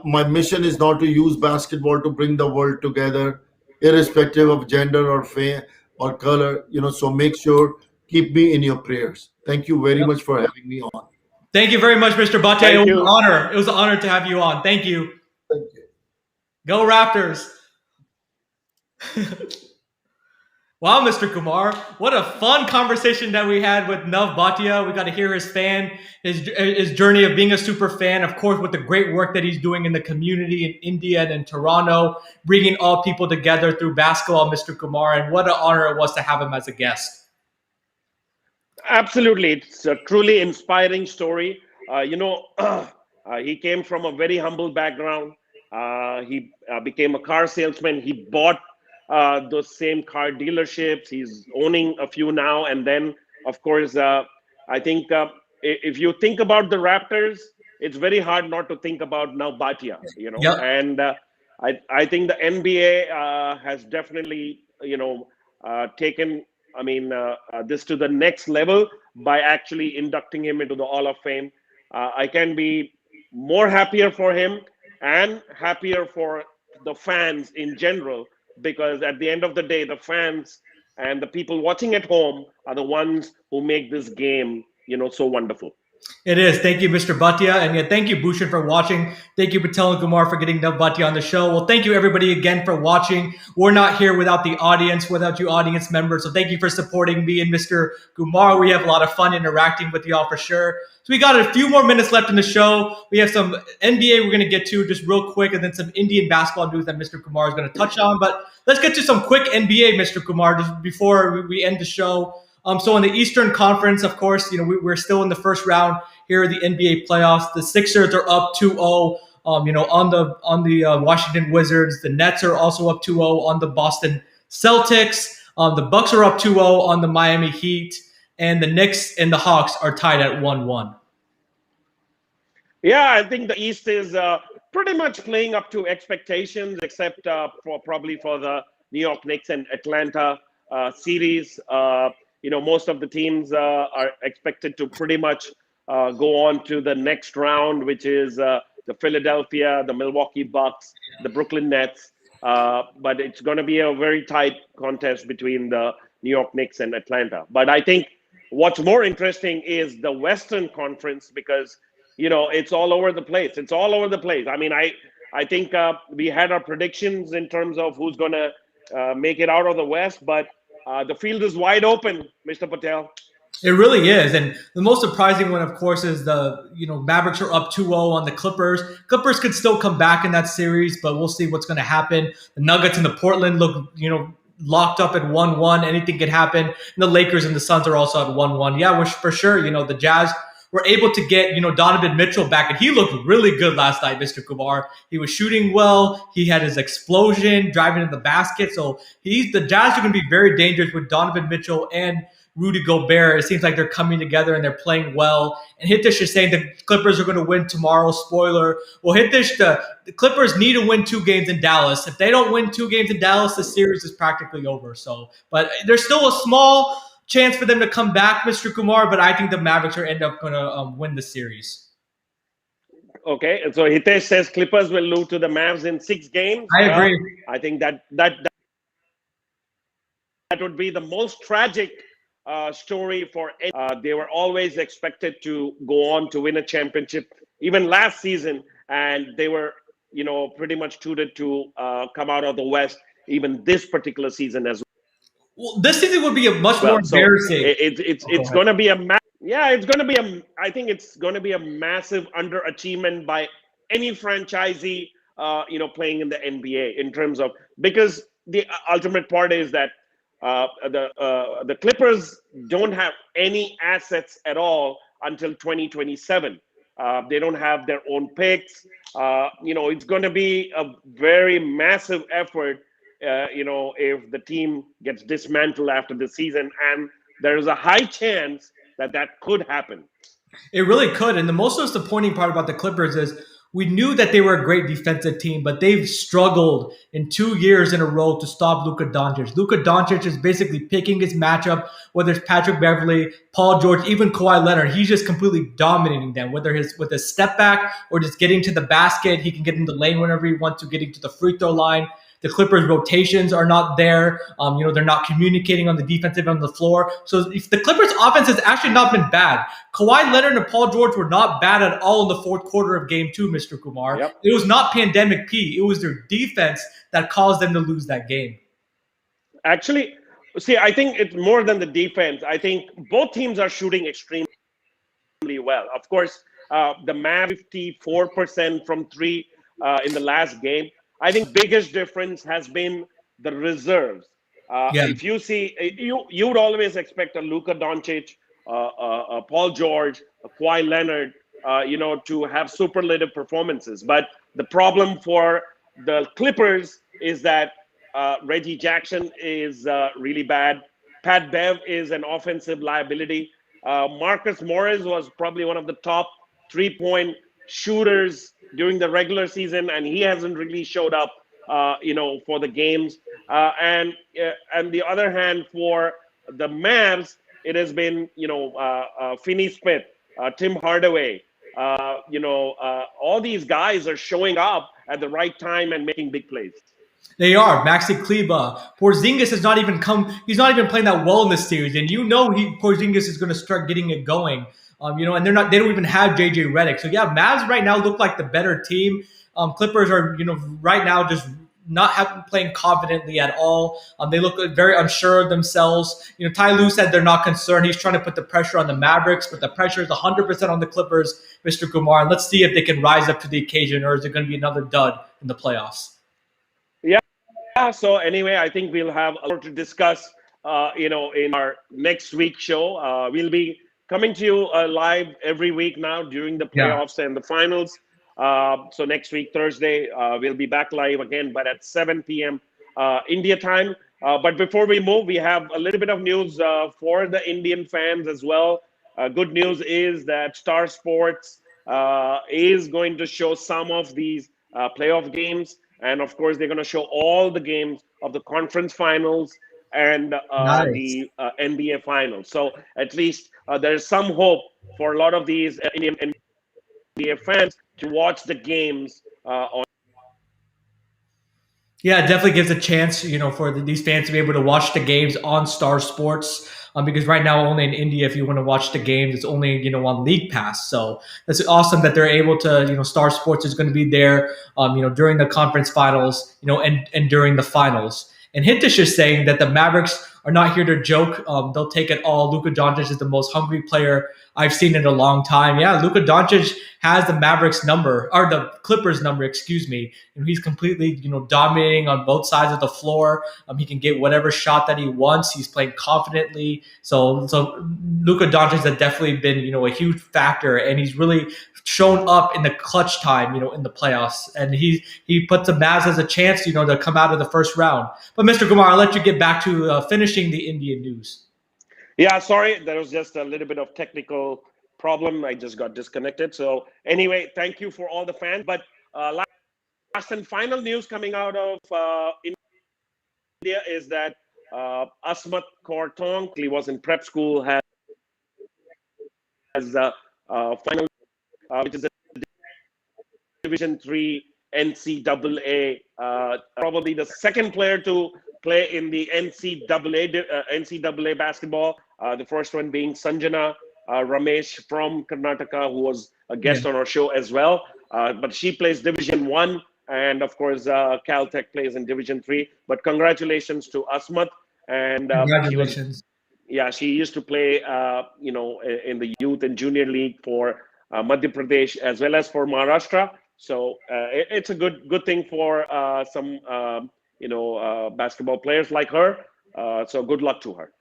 my mission is not to use basketball to bring the world together, irrespective of gender or faith or color, so make sure, keep me in your prayers. Thank you very much for having me on. Thank you very much, Mr. Bhatia. It was an honor. It was an honor to have you on. Thank you. Thank you. Go Raptors. Wow, Mr. Kumar, what a fun conversation that we had with Nav Bhatia. We got to hear his journey of being a super fan, of course, with the great work that he's doing in the community in India and in Toronto, bringing all people together through basketball, Mr. Kumar. And what an honor it was to have him as a guest. Absolutely. It's a truly inspiring story. He came from a very humble background. He became a car salesman. He bought those same car dealerships. He's owning a few now. And then, of course, I think if you think about the Raptors, it's very hard not to think about now Bhatia, Yep. And I think the NBA has definitely, taken, this to the next level by actually inducting him into the Hall of Fame. I can be more happier for him and happier for the fans in general, because at the end of the day, the fans and the people watching at home are the ones who make this game, so wonderful. It is. Thank you, Mr. Bhatia. And yeah, thank you, Bhushan, for watching. Thank you, Patel and Kumar, for getting Nav Bhatia on the show. Well, thank you, everybody, again, for watching. We're not here without the audience, without you audience members. So thank you for supporting me and Mr. Kumar. We have a lot of fun interacting with y'all for sure. So we got a few more minutes left in the show. We have some NBA we're going to get to just real quick, and then some Indian basketball news that Mr. Kumar is going to touch on. But let's get to some quick NBA, Mr. Kumar, just before we end the show. So in the Eastern Conference, of course, we're still in the first round here of the NBA playoffs. The Sixers are up 2-0, on the Washington Wizards. The Nets are also up 2-0 on the Boston Celtics. The Bucks are up 2-0 on the Miami Heat, and the Knicks and the Hawks are tied at 1-1. Yeah, I think the East is pretty much playing up to expectations, except for the New York Knicks and Atlanta series. Most of the teams are expected to pretty much go on to the next round, which is the Philadelphia, the Milwaukee Bucks, the Brooklyn Nets. But it's going to be a very tight contest between the New York Knicks and Atlanta. But I think what's more interesting is the Western Conference, because, it's all over the place. It's all over the place. I mean, I think we had our predictions in terms of who's going to make it out of the West, but the field is wide open, Mr. Patel. It really is. And the most surprising one, of course, is the Mavericks are up 2-0 on the Clippers. Clippers could still come back in that series, but we'll see what's going to happen. The Nuggets and the Portland look, locked up at 1-1. Anything could happen. And the Lakers and the Suns are also at 1-1. Yeah, for sure, the Jazz were able to get, Donovan Mitchell back, and he looked really good last night, Mr. Kumar. He was shooting well. He had his explosion, driving in the basket. So the Jazz are going to be very dangerous with Donovan Mitchell and Rudy Gobert. It seems like they're coming together and they're playing well. And Hitesh is saying the Clippers are going to win tomorrow. Spoiler. Well, Hitesh, the Clippers need to win 2 games in Dallas. If they don't win 2 games in Dallas, the series is practically over. But there's still a small chance for them to come back, Mr. Kumar, but I think the Mavericks are end up going to win the series. Okay, so Hitesh says Clippers will lose to the Mavs in 6 games. I agree. I think that would be the most tragic story for. They were always expected to go on to win a championship, even last season, and they were, pretty much tutored to come out of the West, even this particular season as well. Well, this season would be a much more embarrassing. It's going to be I think it's going to be a massive underachievement by any franchisee, playing in the NBA in terms of, because the ultimate part is that the Clippers don't have any assets at all until 2027. They don't have their own picks. It's going to be a very massive effort. If the team gets dismantled after the season, and there is a high chance that could happen. It really could. And the most disappointing part about the Clippers is we knew that they were a great defensive team, but they've struggled in 2 years in a row to stop Luka Doncic. Luka Doncic is basically picking his matchup, whether it's Patrick Beverley, Paul George, even Kawhi Leonard. He's just completely dominating them, whether with his step back or just getting to the basket. He can get in the lane whenever he wants to, getting to the free throw line. The Clippers' rotations are not there. They're not communicating on the defensive end of the floor. So if the Clippers' offense has actually not been bad. Kawhi Leonard and Paul George were not bad at all in the fourth quarter of Game 2, Mr. Kumar. Yep. It was not pandemic P. It was their defense that caused them to lose that game. Actually, see, I think it's more than the defense. I think both teams are shooting extremely well. Of course, the Mavs 54% from three in the last game. I think biggest difference has been the reserves. Yeah. If you see, you would always expect a Luka Doncic, Paul George, a Kawhi Leonard, to have superlative performances. But the problem for the Clippers is that Reggie Jackson is really bad. Pat Bev is an offensive liability. Marcus Morris was probably one of the top 3-point shooters during the regular season, and he hasn't really showed up, for the games. And the other hand, for the Mavs, it has been, Finney Smith, Tim Hardaway. All these guys are showing up at the right time and making big plays. They are. Maxi Kleba. Porzingis has not even come. He's not even playing that well in this series, and Porzingis is going to start getting it going. And they're not. They don't even have JJ Redick. So yeah, Mavs right now look like the better team. Clippers are right now just not playing confidently at all. They look very unsure of themselves. Ty Lue said they're not concerned. He's trying to put the pressure on the Mavericks, but the pressure is 100% on the Clippers, Mr. Kumar. And let's see if they can rise up to the occasion, or is it going to be another dud in the playoffs? So anyway, I think we'll have a lot to discuss, in our next week show. We'll be coming to you live every week now during the playoffs and the finals. So next week, Thursday, we'll be back live again, but at 7 p.m. India time. But before we move, we have a little bit of news for the Indian fans as well. Good news is that Star Sports is going to show some of these playoff games. And of course, they're going to show all the games of the conference finals and the NBA finals. So at least there's some hope for a lot of these Indian NBA fans to watch the games on. Yeah, it definitely gives a chance, for these fans to be able to watch the games on Star Sports. Because right now, only in India, if you want to watch the games, it's only on League Pass. So it's awesome that they're able to. Star Sports is going to be there, during the conference finals, and during the finals. And Hintish is saying that the Mavericks are not here to joke. They'll take it all. Luka Doncic is the most hungry player I've seen in a long time. Yeah, Luka Doncic has the Mavericks number, or the Clippers number, excuse me. And he's completely, dominating on both sides of the floor. He can get whatever shot that he wants. He's playing confidently. So Luka Doncic has definitely been, a huge factor, and he's really shown up in the clutch time, in the playoffs. And he puts the Mavs as a chance, to come out of the first round. But Mr. Kumar, I'll let you get back to finishing the Indian news. Yeah, sorry, there was just a little bit of technical problem. I just got disconnected. So anyway, thank you for all the fans. But last and final news coming out of India is that Asmat Kaur Tong, he was in prep school, has final, which is a Division 3 NCAA, probably the second player to play in the NCAA basketball. The first one being Sanjana Ramesh from Karnataka, who was a guest on our show as well. But she plays Division 1, and of course, Caltech plays in Division 3. But congratulations to Asmat. And congratulations. She used to play, in the youth and junior league for Madhya Pradesh as well as for Maharashtra. So it's a good thing for some basketball players like her. So good luck to her.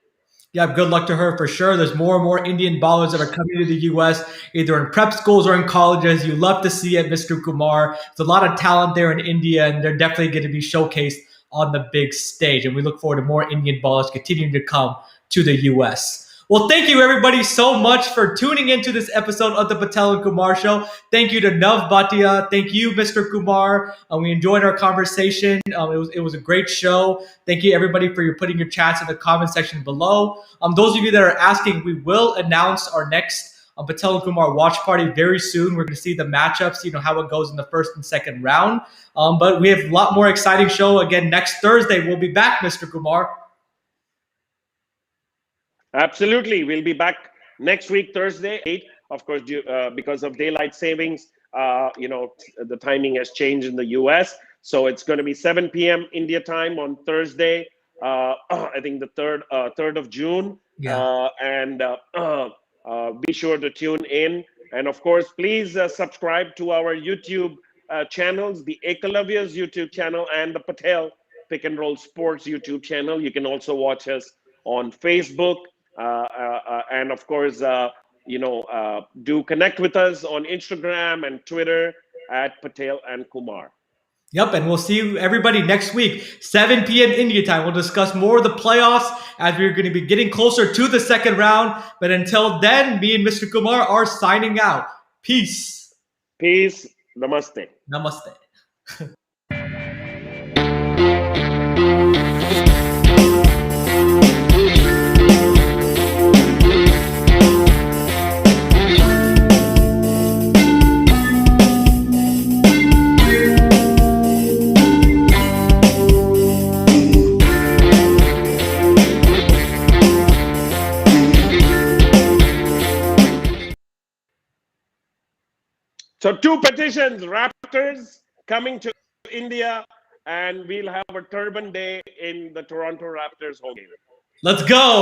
Yeah, good luck to her for sure. There's more and more Indian ballers that are coming to the U.S., either in prep schools or in colleges. You love to see it, Mr. Kumar. There's a lot of talent there in India, and they're definitely going to be showcased on the big stage. And we look forward to more Indian ballers continuing to come to the U.S. Well, thank you, everybody, so much for tuning into this episode of the Patel and Kumar Show. Thank you to Nav Bhatia. Thank you, Mr. Kumar. We enjoyed our conversation. It was a great show. Thank you, everybody, for putting your chats in the comment section below. Those of you that are asking, we will announce our next Patel and Kumar watch party very soon. We're going to see the matchups, how it goes in the first and second round. But we have a lot more exciting show. Again, next Thursday, we'll be back, Mr. Kumar. Absolutely. We'll be back next week, Thursday, 8. Of course, because of daylight savings, the timing has changed in the U.S. So it's going to be 7 p.m. India time on Thursday. I think the 3rd of June. Yeah. And be sure to tune in. And of course, please subscribe to our YouTube channels, the Ekalavya's YouTube channel and the Patel Pick and Roll Sports YouTube channel. You can also watch us on Facebook. And of course, do connect with us on Instagram and Twitter at Patel and Kumar. Yep, and we'll see you everybody next week, 7 p.m. India time. We'll discuss more of the playoffs as we're going to be getting closer to the second round. But until then, me and Mr. Kumar are signing out. Peace. Peace. Namaste. Namaste. So 2 petitions, Raptors coming to India, and we'll have a turban day in the Toronto Raptors home game. Let's go.